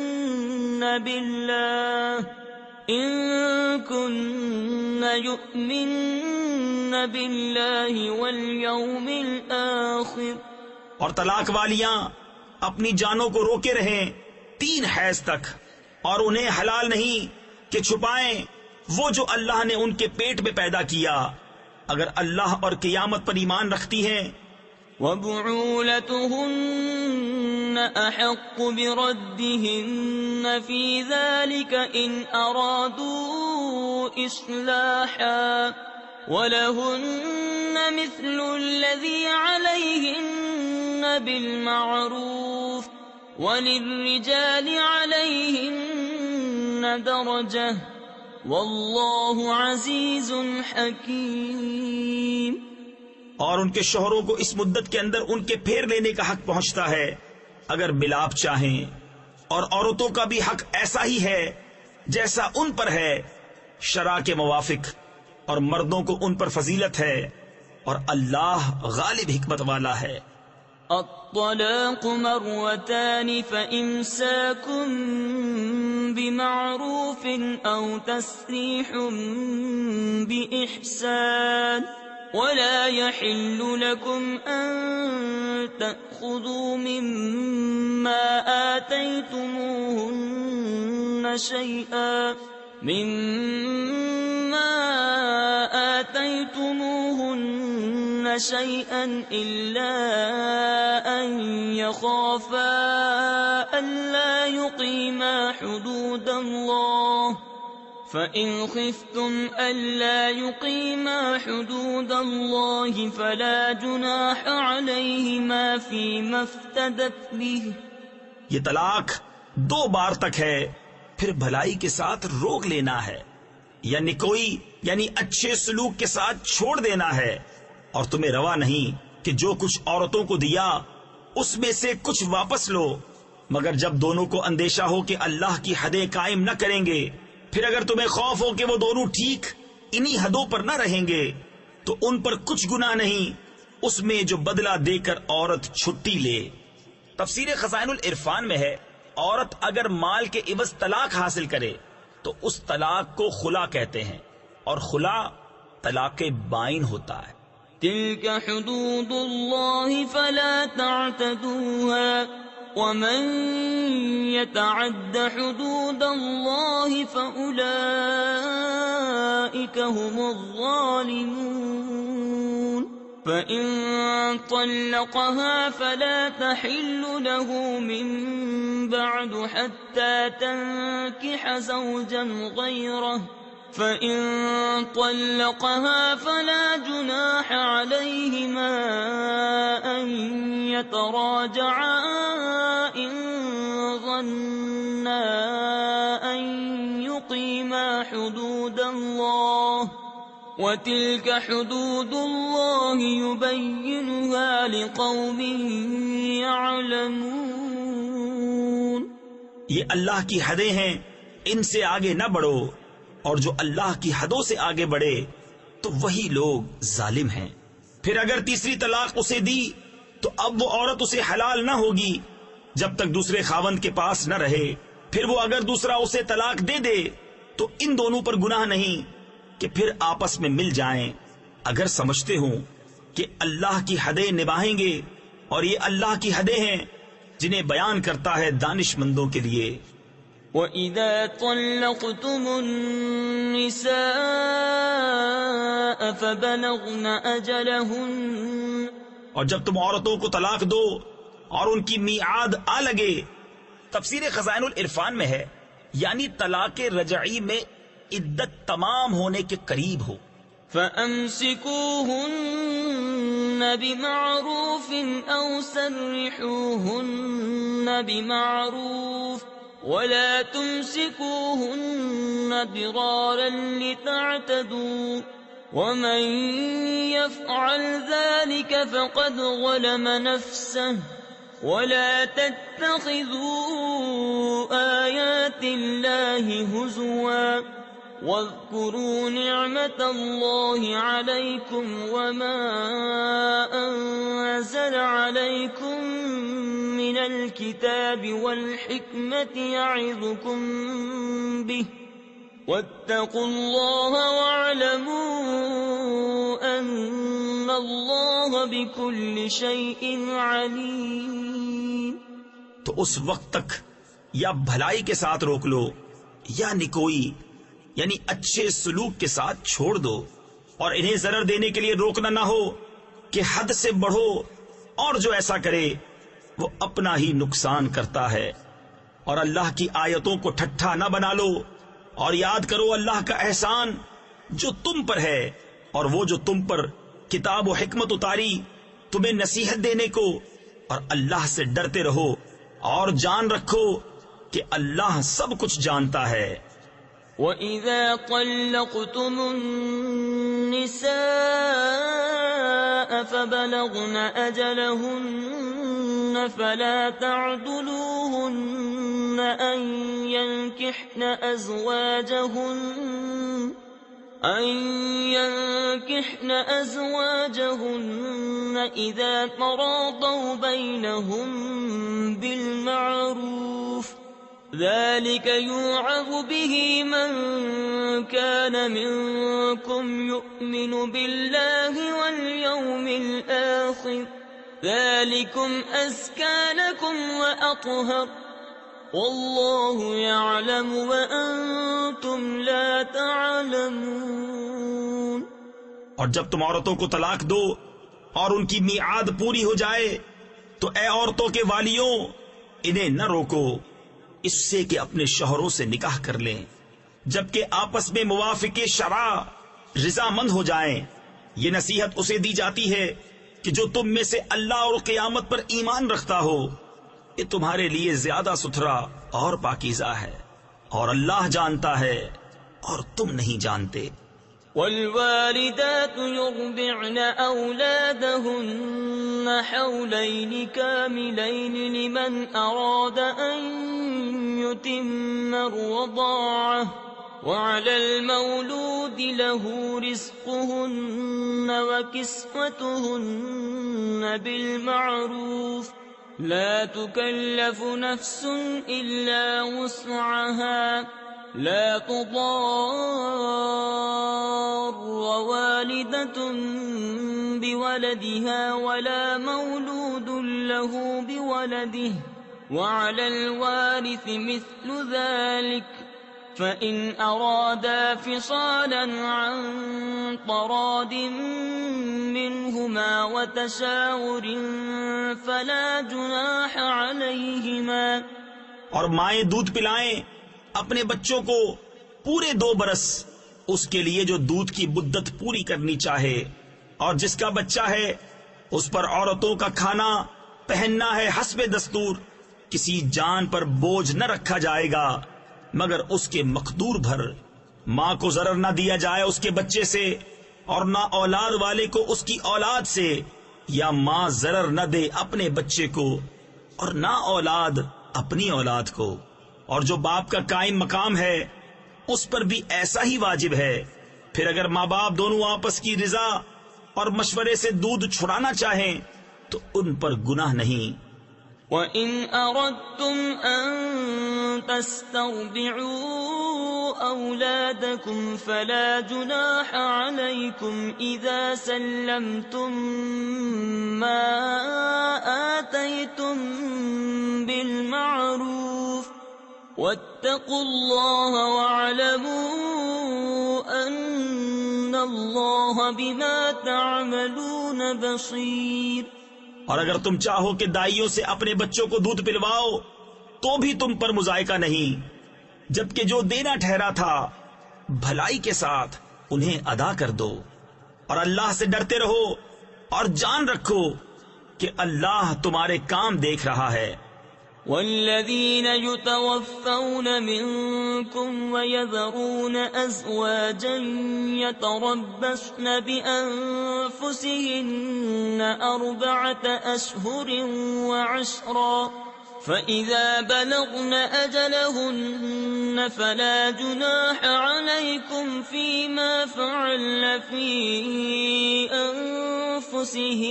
بالله واليوم الآخر. اور طلاق والیاں اپنی جانوں کو روکے رہیں 3 حیض تک، اور انہیں حلال نہیں کہ چھپائیں وہ جو اللہ نے ان کے پیٹ میں پیدا کیا، اگر اللہ اور قیامت پر ایمان رکھتی ہیں. وبعولتهن أحق بردهن في ذلك إن أرادوا إصلاحا ولهن مثل الذي عليهن بالمعروف وللرجال عليهن درجة والله عزيز حكيم. اور ان کے شوہروں کو اس مدت کے اندر ان کے پھیر لینے کا حق پہنچتا ہے اگر ملاپ چاہیں، اور عورتوں کا بھی حق ایسا ہی ہے جیسا ان پر ہے شرع کے موافق، اور مردوں کو ان پر فضیلت ہے، اور اللہ غالب حکمت والا ہے. الطلاق 2 فإمساك بمعروف أو تسريح بإحسان ولا يحل لكم أن تأخذوا مما آتيتموهن شيئا إلا أن يخافا ألا يقيما حدود الله فإن خفتم ألا يقيما حدود الله فلا جناح عليهما فيما افتدت به یہ طلاق 2 بار تک ہے، پھر بھلائی کے ساتھ روک لینا ہے، یعنی کوئی اچھے سلوک کے ساتھ چھوڑ دینا ہے، اور تمہیں روا نہیں کہ جو کچھ عورتوں کو دیا اس میں سے کچھ واپس لو، مگر جب دونوں کو اندیشہ ہو کہ اللہ کی حدیں قائم نہ کریں گے، پھر اگر تمہیں خوف ہو کہ وہ دونوں ٹھیک انہی حدوں پر نہ رہیں گے تو ان پر کچھ گناہ نہیں اس میں جو بدلہ دے کر عورت چھٹی لے۔ تفسیر خزائن العرفان میں ہے، عورت اگر مال کے عوض طلاق حاصل کرے تو اس طلاق کو خلا کہتے ہیں، اور خلا طلاق بائن ہوتا ہے۔ تلك حدود الله فلا تعتدوها ومن يتعد حدود الله فأولئك هم الظالمون فإن طلقها فلا تحل له من بعد حتى تنكح زوجا غيره فإن طلقها فلا جناح عليهما أن يتراجعا إن ظنا أن يقيما حدود الله وتلك حدود الله يبينها لقوم يعلمون۔ یہ اللہ کی حدیں ہیں، ان سے آگے نہ بڑھو، اور جو اللہ کی حدوں سے آگے بڑھے تو وہی لوگ ظالم ہیں۔ پھر اگر تیسری طلاق اسے دی تو اب وہ عورت اسے حلال نہ ہوگی جب تک دوسرے خاوند کے پاس نہ رہے، پھر وہ اگر دوسرا اسے طلاق دے دے تو ان دونوں پر گناہ نہیں کہ پھر آپس میں مل جائیں، اگر سمجھتے ہوں کہ اللہ کی حدیں نبھائیں گے، اور یہ اللہ کی حدیں ہیں جنہیں بیان کرتا ہے دانش مندوں کے لیے۔ وَإِذَا طَلَّقْتُمُ النِّسَاءَ فَبَلَغْنَ أَجَلَهُنَّ، اور جب تم عورتوں کو طلاق دو اور ان کی میعاد آ لگے۔ تفسیر خزائن العرفان میں ہے، یعنی طلاق رجعی میں عدت تمام ہونے کے قریب ہو۔ فَأَمْسِكُوهُنَّ بِمَعْرُوفٍ أَوْ سَرِّحُوهُنَّ بِمَعْرُوفٍ ولا تمسكوهن ضرارا لتعتدوا ومن يفعل ذلك فقد ظلم نفسه ولا تتخذوا آيات الله هزوا واذكروا نعمة الله عليكم وما أنزل عليكم من الكتاب والحكمة يعظكم به واتقوا الله واعلموا أن الله بكل شيء عليم۔ تو اس وقت تک یا بھلائی کے ساتھ روک لو یا نکوئی یعنی اچھے سلوک کے ساتھ چھوڑ دو، اور انہیں ضرر دینے کے لیے روکنا نہ ہو کہ حد سے بڑھو، اور جو ایسا کرے وہ اپنا ہی نقصان کرتا ہے۔ اور اللہ کی آیتوں کو ٹھٹھا نہ بنا لو، اور یاد کرو اللہ کا احسان جو تم پر ہے، اور وہ جو تم پر کتاب و حکمت اتاری تمہیں نصیحت دینے کو، اور اللہ سے ڈرتے رہو اور جان رکھو کہ اللہ سب کچھ جانتا ہے۔ وَإِذَا طَلَّقْتُمُ النِّسَاءَ فَبَلَغْنَ أَجَلَهُنَّ فَلَا تَعْضُلُوهُنَّ أَن يَنكِحْنَ أَزْوَاجَهُنَّ إِذَا تَرَاضَوْا بَيْنَهُم بِالْمَعْرُوفِ ذلك يوعظ به من كان منكم يؤمن بالله واليوم الآخر ذلكم أزكى لكم وأطهر والله يعلم وأنتم لا تعلمون۔ اور جب تم عورتوں کو طلاق دو اور ان کی میعاد پوری ہو جائے تو اے عورتوں کے والیوں انہیں نہ روکو اس سے کہ اپنے شوہروں سے نکاح کر لیں جبکہ آپس میں موافق شرع رضامند ہو جائیں۔ یہ نصیحت اسے دی جاتی ہے کہ جو تم میں سے اللہ اور قیامت پر ایمان رکھتا ہو، یہ تمہارے لیے زیادہ ستھرا اور پاکیزہ ہے، اور اللہ جانتا ہے اور تم نہیں جانتے۔ والوالدات يرضعن أولادهن حولين كاملين لمن أراد أن يتم الرضاعة، وعلى المولود له رزقهن وكسوتهن بالمعروف، لا تكلف نفس إلا وسعها، لا تضار والدة بولدها ولا مولود له بولده، وعلى الوارث مثل ذلك، فإن أرادا فصالا عن تراض منهما وتشاور فلا جناح عليهما۔ اور مائیں دودھ پلائیں اپنے بچوں کو پورے 2 برس، اس کے لیے جو دودھ کی مدت پوری کرنی چاہے، اور جس کا بچہ ہے اس پر عورتوں کا کھانا پہننا ہے حسب دستور، کسی جان پر بوجھ نہ رکھا جائے گا مگر اس کے مقدور بھر۔ ماں کو ضرر نہ دیا جائے اس کے بچے سے، اور نہ اولاد والے کو اس کی اولاد سے، یا ماں ضرر نہ دے اپنے بچے کو اور نہ اولاد اپنی اولاد کو۔ اور جو باپ کا قائم مقام ہے اس پر بھی ایسا ہی واجب ہے۔ پھر اگر ماں باپ دونوں آپس کی رضا اور مشورے سے دودھ چھڑانا چاہیں تو ان پر گناہ نہیں۔ وَإِنْ أَرَدْتُمْ أَن تَسْتَرْضِعُوا أَوْلَادَكُمْ فَلَا جُنَاحَ عَلَيْكُمْ إِذَا سَلَّمْتُم مَّا آتَيْتُم بِالْمَعْرُوفِ، وَاتَّقُوا اللَّهَ وَاعْلَمُوا أَنَّ اللَّهَ بِمَا تَعْمَلُونَ بَصِيرٌ۔ اور اگر تم چاہو کہ دائیوں سے اپنے بچوں کو دودھ پلواؤ تو بھی تم پر مذائقہ نہیں، جبکہ جو دینا ٹھہرا تھا بھلائی کے ساتھ انہیں ادا کر دو، اور اللہ سے ڈرتے رہو اور جان رکھو کہ اللہ تمہارے کام دیکھ رہا ہے۔ والذين يتوفون منكم ويذرون أزواجا يتربصن بأنفسهن 4 أشهر وعشرا، فإذا بلغن أجلهن فلا جناح عليكم فيما فعلن في أنفسهن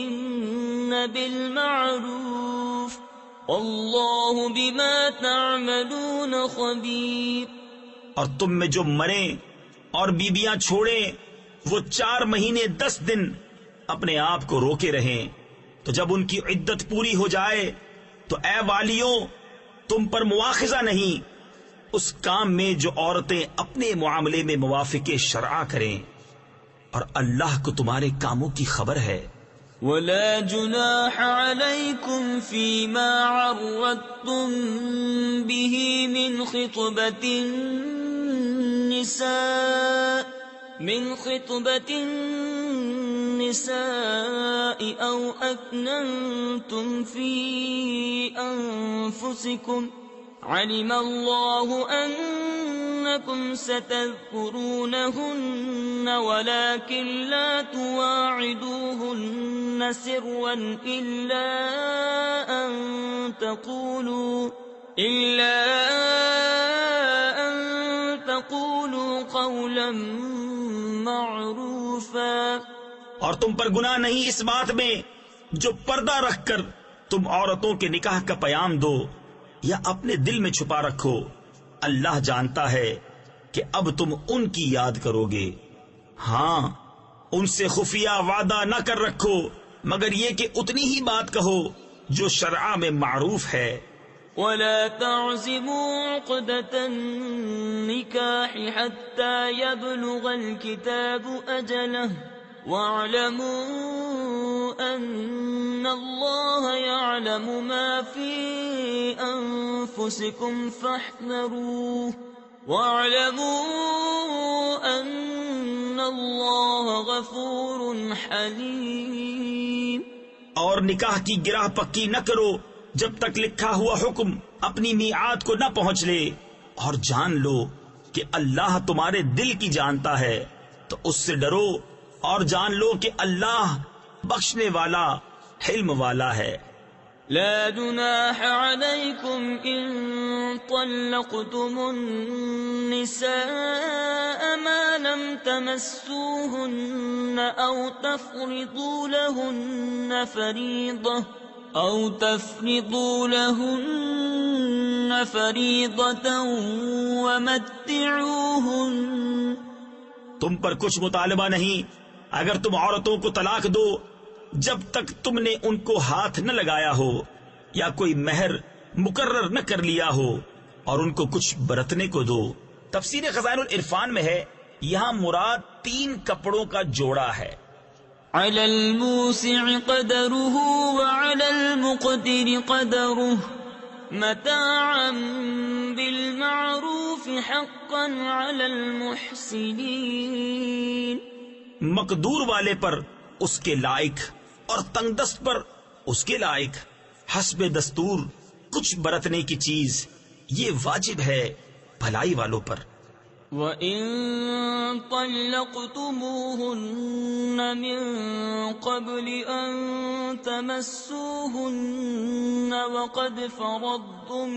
بالمعروف، واللہ بما تعملون خبیر۔ اور تم میں جو مریں اور بیبیاں چھوڑیں وہ 4 مہینے 10 دن اپنے آپ کو روکے رہیں، تو جب ان کی عدت پوری ہو جائے تو اے والیوں تم پر مواخذہ نہیں اس کام میں جو عورتیں اپنے معاملے میں موافق شرع کریں، اور اللہ کو تمہارے کاموں کی خبر ہے۔ ولا جناح عليكم فيما عرضتم به من خطبة النساء أو أكننتم في أنفسكم، علم الله أنكم ستذكرونهن ولكن لا تواعدوهن سرا إلا أن تقولوا قولا معروفا۔ اور تم پر گناہ نہیں اس بات میں جو پردہ رکھ کر تم عورتوں کے نکاح کا پیام دو یا اپنے دل میں چھپا رکھو، اللہ جانتا ہے کہ اب تم ان کی یاد کرو گے۔ ہاں ان سے خفیہ وعدہ نہ کر رکھو مگر یہ کہ اتنی ہی بات کہو جو شرع میں معروف ہے۔ ولا تعزموا عقدة النكاح حتى يبلغ الكتاب أجله، واعلموا أن الله يعلم ما في أنفسكم فاحذروه، واعلموا أن الله غفور حليم۔ اور نکاح کی گرہ پکی نہ کرو جب تک لکھا ہوا حکم اپنی میعاد کو نہ پہنچ لے، اور جان لو کہ اللہ تمہارے دل کی جانتا ہے، تو اس سے ڈرو، اور جان لو کہ اللہ بخشنے والا حلم والا ہے۔ لا جناح عليكم إن طلقتم النساء ما لم تمسوهن أو تفرضوا لهن فريضة ومتعوهن۔ تم پر کچھ مطالبہ نہیں اگر تم عورتوں کو طلاق دو جب تک تم نے ان کو ہاتھ نہ لگایا ہو یا کوئی مہر مقرر نہ کر لیا ہو، اور ان کو کچھ برتنے کو دو۔ تفسیر خزائن العرفان میں ہے یہاں مراد 3 کپڑوں کا جوڑا ہے۔ على الموسع قدره وعلى المقتر قدره متاعا بالمعروف حقا على المحسنين۔ مقدور والے پر اس کے لائق اور تنگ دست پر اس کے لائق، حسب دستور کچھ برتنے کی چیز، یہ واجب ہے بھلائی والوں پر۔ وَإِن طَلَّقْتُمُوهُنَّ مِن قَبْلِ أَن تَمَسُّوهُنَّ وَقَدْ فَرَضْتُمْ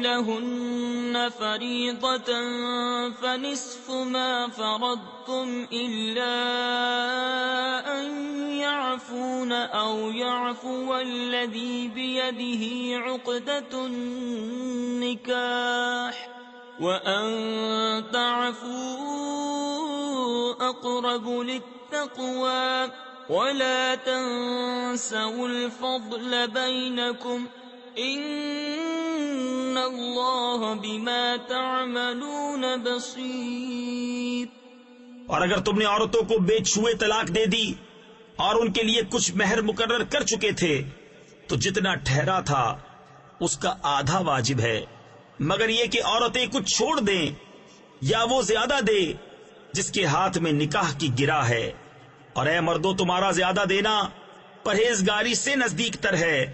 لَهُنَّ فَرِيضَةً فَنِصْفُ مَا فَرَضْتُمْ إِلَّا أَن يَعْفُونَ أَوْ يَعْفُوَ الَّذِي بِيَدِهِ عُقْدَةُ النِّكَاحِ وَأَن تَعْفُوا أَقْرَبُ لِلتَّقْوَى وَلَا تَنسَوُا الْفَضْلَ بَيْنَكُمْ ان اللہ بما تعملون بصیر۔ اور اگر تم نے عورتوں کو بے چھوئے طلاق دے دی اور ان کے لیے کچھ مہر مقرر کر چکے تھے تو جتنا ٹھہرا تھا اس کا آدھا واجب ہے، مگر یہ کہ عورتیں کچھ چھوڑ دیں یا وہ زیادہ دے جس کے ہاتھ میں نکاح کی گرا ہے۔ اور اے مردوں، تمہارا زیادہ دینا پرہیزگاری سے نزدیک تر ہے،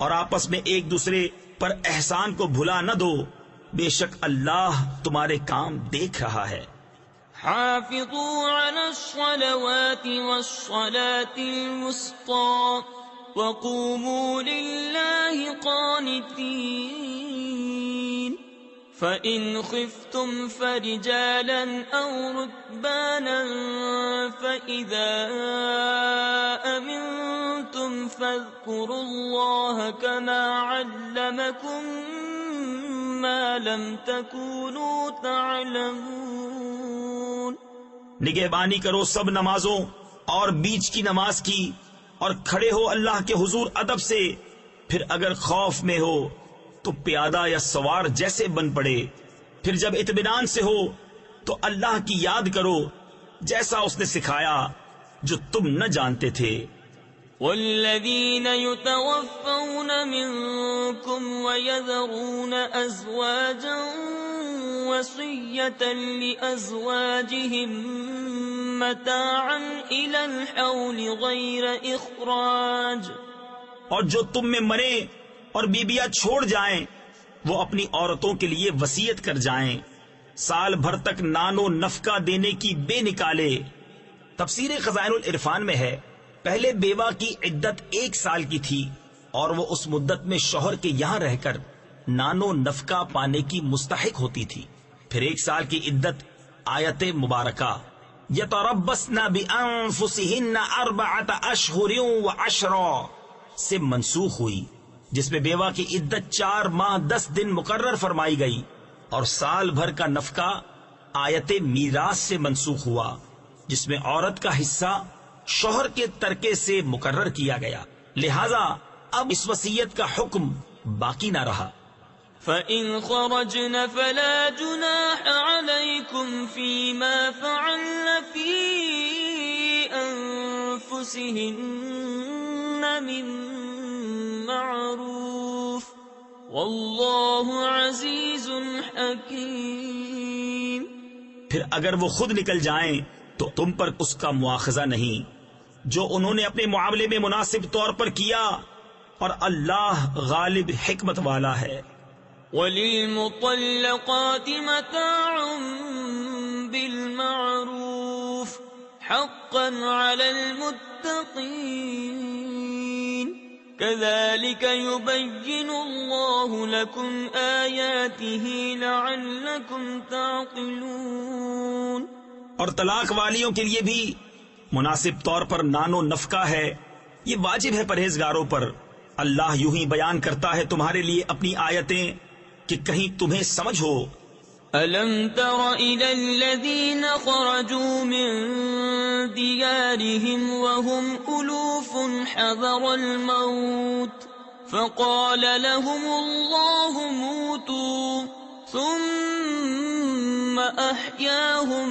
اور آپس میں ایک دوسرے پر احسان کو بھلا نہ دو، بے شک اللہ تمہارے کام دیکھ رہا ہے۔ حافظوا على الصلوات والصلاة الوسطى وقوموا لله قانتين فإن خفتم فرجالا أو ركبانا فإذا أمنتم فاذكروا الله كما علمكم ما لم تكونوا تعلمون۔ نگہبانی کرو سب نمازوں اور بیچ کی نماز کی، اور کھڑے ہو اللہ کے حضور ادب سے، پھر اگر خوف میں ہو تو پیادہ یا سوار جیسے بن پڑے، پھر جب اطمینان سے ہو تو اللہ کی یاد کرو جیسا اس نے سکھایا جو تم نہ جانتے تھے۔ والذین یتوفون منکم ویذرون ازواجا وصیة لأزواجهم متاعا إلى الحول غیر اخراج۔ اور جو تم میں مرے اور بیبیاں چھوڑ جائیں وہ اپنی عورتوں کے لیے وصیت کر جائیں سال بھر تک نان و نفقہ دینے کی بے نکالے۔ تفسیر خزائن العرفان میں ہے پہلے بیوہ کی عدت 1 سال کی تھی اور وہ اس مدت میں شوہر کے یہاں رہ کر نان و نفقہ پانے کی مستحق ہوتی تھی۔ پھر 1 سال کی عدت آیت مبارکہ یتربصن بانفسہن 4 اشہر و10 سے منسوخ ہوئی، جس میں بیوہ کی عدت 4 ماہ 10 دن مقرر فرمائی گئی، اور سال بھر کا نفقہ آیت میراث سے منسوخ ہوا، جس میں عورت کا حصہ شوہر کے ترکے سے مقرر کیا گیا، لہذا اب اس وصیت کا حکم باقی نہ رہا۔ فَإِنْ خَرَجْنَ فَلَا جُنَاحَ عَلَيْكُمْ فِي مَا فَعَلْنَ فِي أَنفُسِهِنَّ مِن مَّعْرُوفٍ وَاللَّهُ عَزِيزٌ حَكِيمٌ۔ پھر اگر وہ خود نکل جائیں تو تم پر اس کا مواخذہ نہیں، جو انہوں نے اپنے معاملے میں مناسب طور پر کیا، اور اللہ غالب حکمت والا ہے۔ وَلِلْمُطَلَّقَاتِ مَتَاعٌ بِالْمَعْرُوفِ حَقًّا عَلَى الْمُتَّقِينَ كَذَلِكَ يُبَيِّنُ اللَّهُ لَكُمْ آيَاتِهِ لَعَلَّكُمْ تَعْقِلُونَ۔ اور طلاق والیوں کے لیے بھی مناسب طور پر نان و نفقہ ہے، یہ واجب ہے پرہیزگاروں پر۔ اللہ یوں ہی بیان کرتا ہے تمہارے لیے اپنی آیتیں کہ کہیں تمہیں سمجھ ہو۔ أَلَمْ تَرَ إِلَى الَّذِينَ خَرَجُوا مِن دِيَارِهِمْ وَهُمْ أُلُوفٌ حَذَرَ الْمَوْتِ فَقَالَ لَهُمُ اللَّهُ مُوتُوا ثُمَّ أَحْيَاهُمْ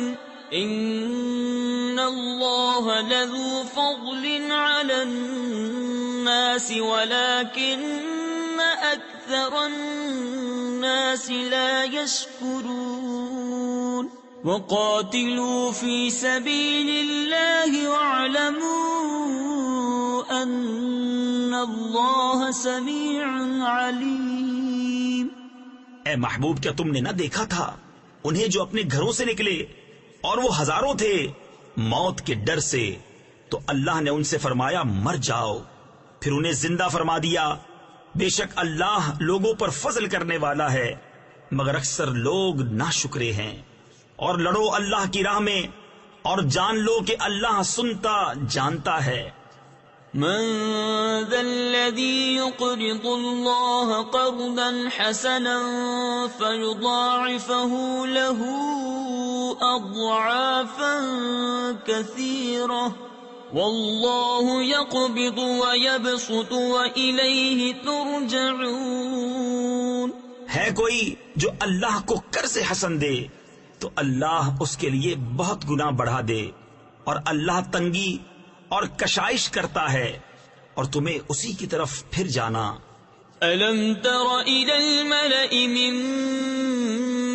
إِنَّ اللَّهَ لَذُو فَضْلٍ عَلَى النَّاسِ وَلَكِنَّ أَكْثَرَ النَّاسِ لَا يَشْكُرُونَ۔ وَقَاتِلُوا فِي سَبِيلِ اللَّهِ وَاعْلَمُوا أَنَّ اللَّهَ سَمِيعٌ عَلِيمٌ۔ اے محبوب، کیا تم نے نہ دیکھا تھا انہیں جو اپنے گھروں سے نکلے اور وہ ہزاروں تھے موت کے ڈر سے، تو اللہ نے ان سے فرمایا مر جاؤ، پھر انہیں زندہ فرما دیا۔ بے شک اللہ لوگوں پر فضل کرنے والا ہے، مگر اکثر لوگ ناشکرے ہیں۔ اور لڑو اللہ کی راہ میں اور جان لو کہ اللہ سنتا جانتا ہے۔ من ذا الذي يقرض الله قرضا حسنا فيضاعفه له أضعافا كثيرة والله يقبض ويبسط وإليه ترجعون۔ ہے کوئی جو اللہ کو قرض حسن دے تو اللہ اس کے لیے بہت گنا بڑھا دے، اور اللہ تنگی اور کشائش کرتا ہے اور تمہیں اسی کی طرف پھر جانا۔ أَلَمْ تَرَ إِلَى الْمَلَإِ مِن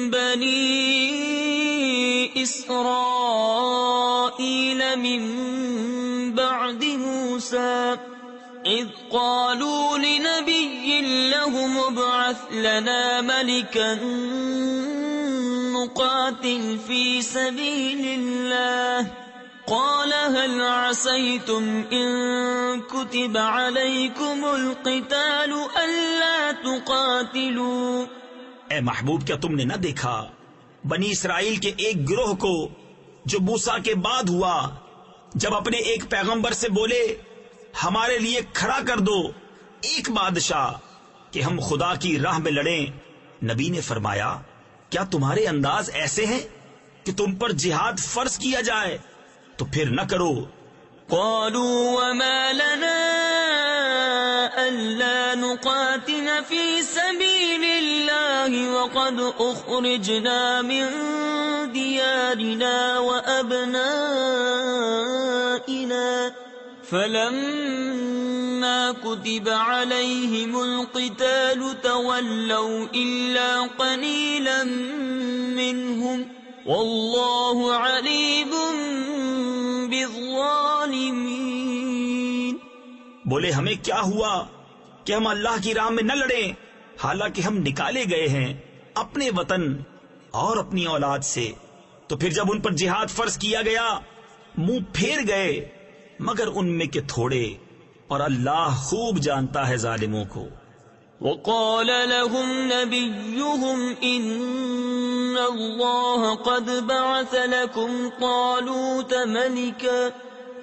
بَنِي إِسْرَائِيلَ مِن بَعْدِ مُوسَىٰ إِذْ قَالُوا لِنَبِيٍّ لَّهُمُ ابْعَثْ لَنَا مَلِكًا نُّقَاتِلْ فِي سَبِيلِ اللَّهِ قال هل عسيتم إن كتب عليكم القتال ألا تقاتلوا۔ اے محبوب، کیا تم نے نہ دیکھا بنی اسرائیل کے ایک گروہ کو جو موسیٰ کے بعد ہوا، جب اپنے ایک پیغمبر سے بولے ہمارے لیے کھڑا کر دو ایک بادشاہ کہ ہم خدا کی راہ میں لڑیں۔ نبی نے فرمایا کیا تمہارے انداز ایسے ہیں کہ تم پر جہاد فرض کیا جائے تو پھر نہ کرو۔ قالوا وما لنا ألا نقاتل في سبيل الله وقد أخرجنا من ديارنا وأبنائنا فلما كتب عليهم القتال تولوا إلا قليلا منهم والله عليم بالظالمين۔ بولے ہمیں کیا ہوا کہ ہم اللہ کی راہ میں نہ لڑیں، حالانکہ ہم نکالے گئے ہیں اپنے وطن اور اپنی اولاد سے، تو پھر جب ان پر جہاد فرض کیا گیا منہ پھیر گئے مگر ان میں کے تھوڑے، اور اللہ خوب جانتا ہے ظالموں کو۔ وقال لهم نبيهم إن الله قد بعث لكم طالوت ملكا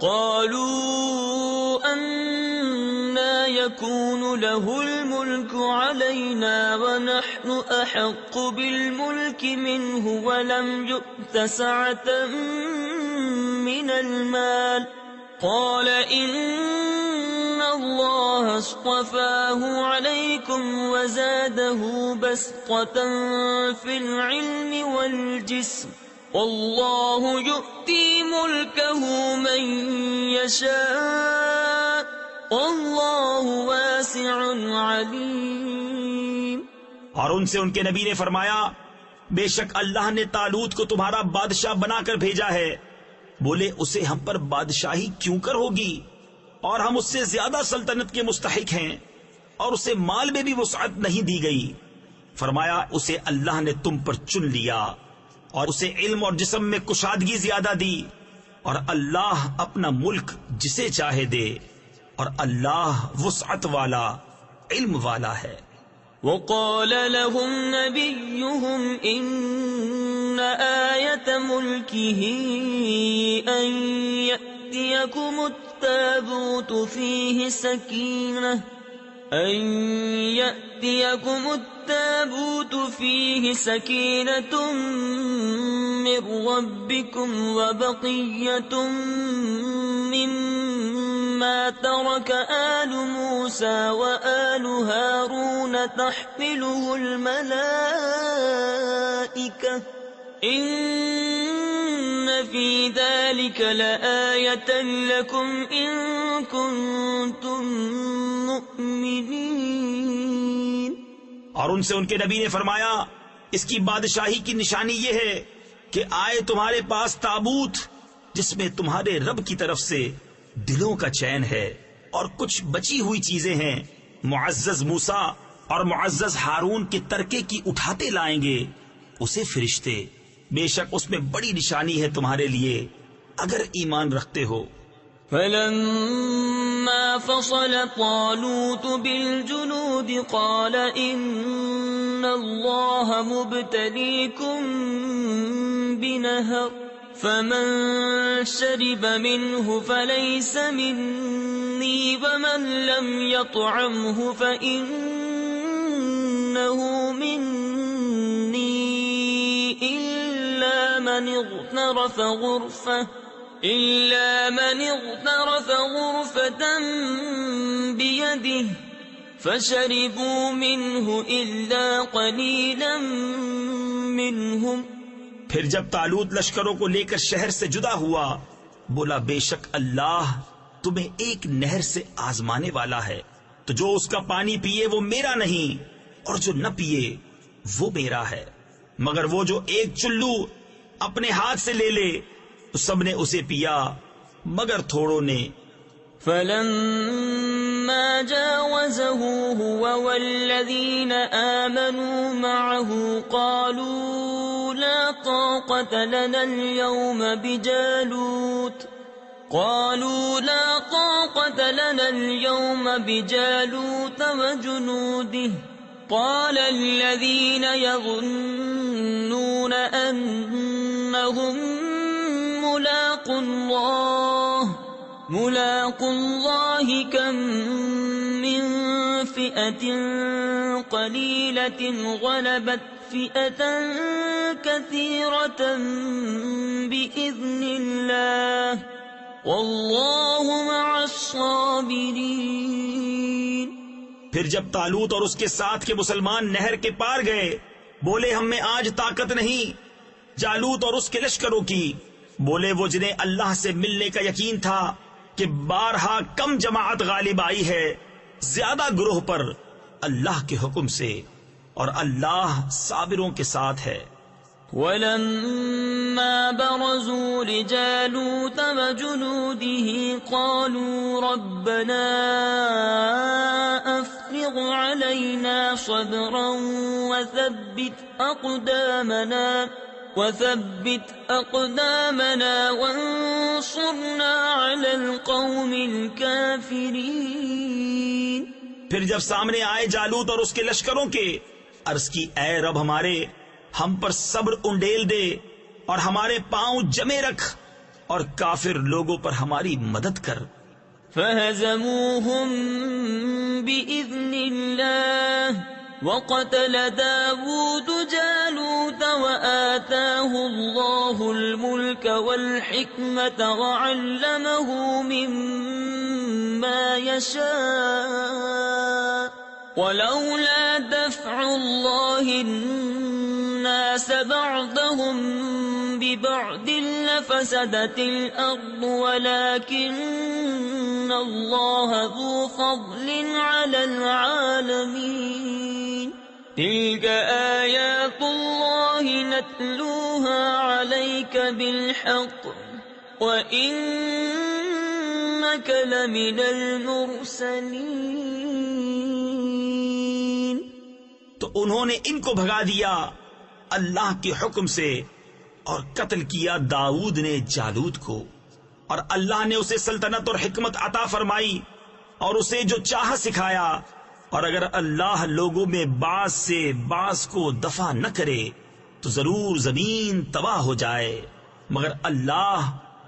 قالوا أنا يكون له الملك علينا ونحن أحق بالملك منه ولم يؤت سعة من المال قال إن الله اصطفاه عليكم وزاده بسطة في العلم والجسم والله يؤتي ملكه من يشاء والله واسع عليم۔ اور ان سے ان کے نبی نے فرمایا بے شک اللہ نے طالوت کو تمہارا بادشاہ بنا کر بھیجا ہے، بولے اسے ہم پر بادشاہی کیوں کر ہوگی اور ہم اس سے زیادہ سلطنت کے مستحق ہیں اور اسے مال میں بھی وسعت نہیں دی گئی. فرمایا اسے اللہ نے تم پر چن لیا اور اسے علم اور جسم میں کشادگی زیادہ دی اور اللہ اپنا ملک جسے چاہے دے اور اللہ وسعت والا علم والا ہے. وقال لهم نبيهم إن آية ملكه أن يأتيكم التابوت فيه سكينة من ربكم وبقية مما ترك آل موسى وآل هارون تحمله الملائكة إن في ذلك لآية لكم إن كنتم مؤمنين. اور ان سے ان کے نبی نے فرمایا اس کی بادشاہی کی نشانی یہ ہے کہ آئے تمہارے پاس تابوت جس میں تمہارے رب کی طرف سے دلوں کا چین ہے اور کچھ بچی ہوئی چیزیں ہیں. معزز موسیٰ اور معزز ہارون کے ترکے کی اٹھاتے لائیں گے اسے فرشتے. بے شک اس میں بڑی نشانی ہے تمہارے لیے اگر ایمان رکھتے ہو. فلما فصل طالوت بالجنود قال إن الله مبتليكم بنهر فمن شرب منه فليس مني ومن لم يطعمه فإنه مني إلا من اغترف غرفة بيده فشربوا منه إلا قليلا منهم. پھر جب طالوت لشکروں کو لے کر شہر سے جدا ہوا بولا بے شک اللہ تمہیں ایک نہر سے آزمانے والا ہے تو جو اس کا پانی پیے وہ میرا نہیں اور جو نہ پیے وہ میرا ہے مگر وہ جو ایک چلو اپنے ہاتھ سے لے لے تو سب نے اسے پیا مگر تھوڑوں نے. فلما جاوزه هو والذين آمنوا معه قالوا لا طاقة لنا اليوم بجالوت وجنوده قال الذين يظنون أنهم ملاقوا الله كم من فئة قليلة غلبت فئة كثيرة بإذن الله والله مع الصابرين. پھر جب طالوت اور اس کے ساتھ کے مسلمان نہر کے پار گئے بولے ہم میں آج طاقت نہیں جالوت اور اس کے لشکروں کی. بولے وہ جنہیں اللہ سے ملنے کا یقین تھا کہ بارہا کم جماعت غالب آئی ہے زیادہ گروہ پر اللہ کے حکم سے اور اللہ صابروں کے ساتھ ہے. وَلَمَّا بَرَزُوا لِجَالُوتَ وَجُنُودِهِ قَالُوا رَبَّنَا أَفْرِغْ عَلَيْنَا صَبْرًا وثبت أقدامنا وانصرنا على القوم الكافرين. پھر جب سامنے آئے جالوت اور اس کے لشکروں کے عرض کی اے رب ہمارے ہم پر صبر انڈیل دے اور ہمارے پاؤں جمے رکھ اور کافر لوگوں پر ہماری مدد کر. فهزموهم بإذن الله وقتل داود جالوت وآتاه الله الملك والحكمة وعلمه مما يشاء ولولا دفع الله الناس بعضهم ببعض لفسدت الأرض ولكن الله ذو فضل على العالمين. تلك آيات الله نتلوها عليك بالحق وَإِنَّكَ لَمِنَ الْمُرْسَلِينَ۔ تو انہوں نے ان کو بھگا دیا اللہ کے حکم سے اور قتل کیا داؤد نے جالوت کو، اور اللہ نے اسے سلطنت اور حکمت عطا فرمائی اور اسے جو چاہا سکھایا، اور اگر اللہ لوگوں میں بعض سے بعض کو دفع نہ کرے تو ضرور زمین تباہ ہو جائے، مگر اللہ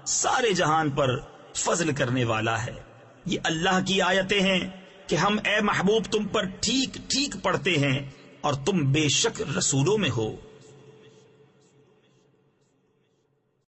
سارے جہان پر فضل کرنے والا ہے۔ یہ اللہ کی آیتیں ہیں کہ ہم اے محبوب تم پر ٹھیک ٹھیک پڑھتے ہیں اور تم بے شک رسولوں میں ہو۔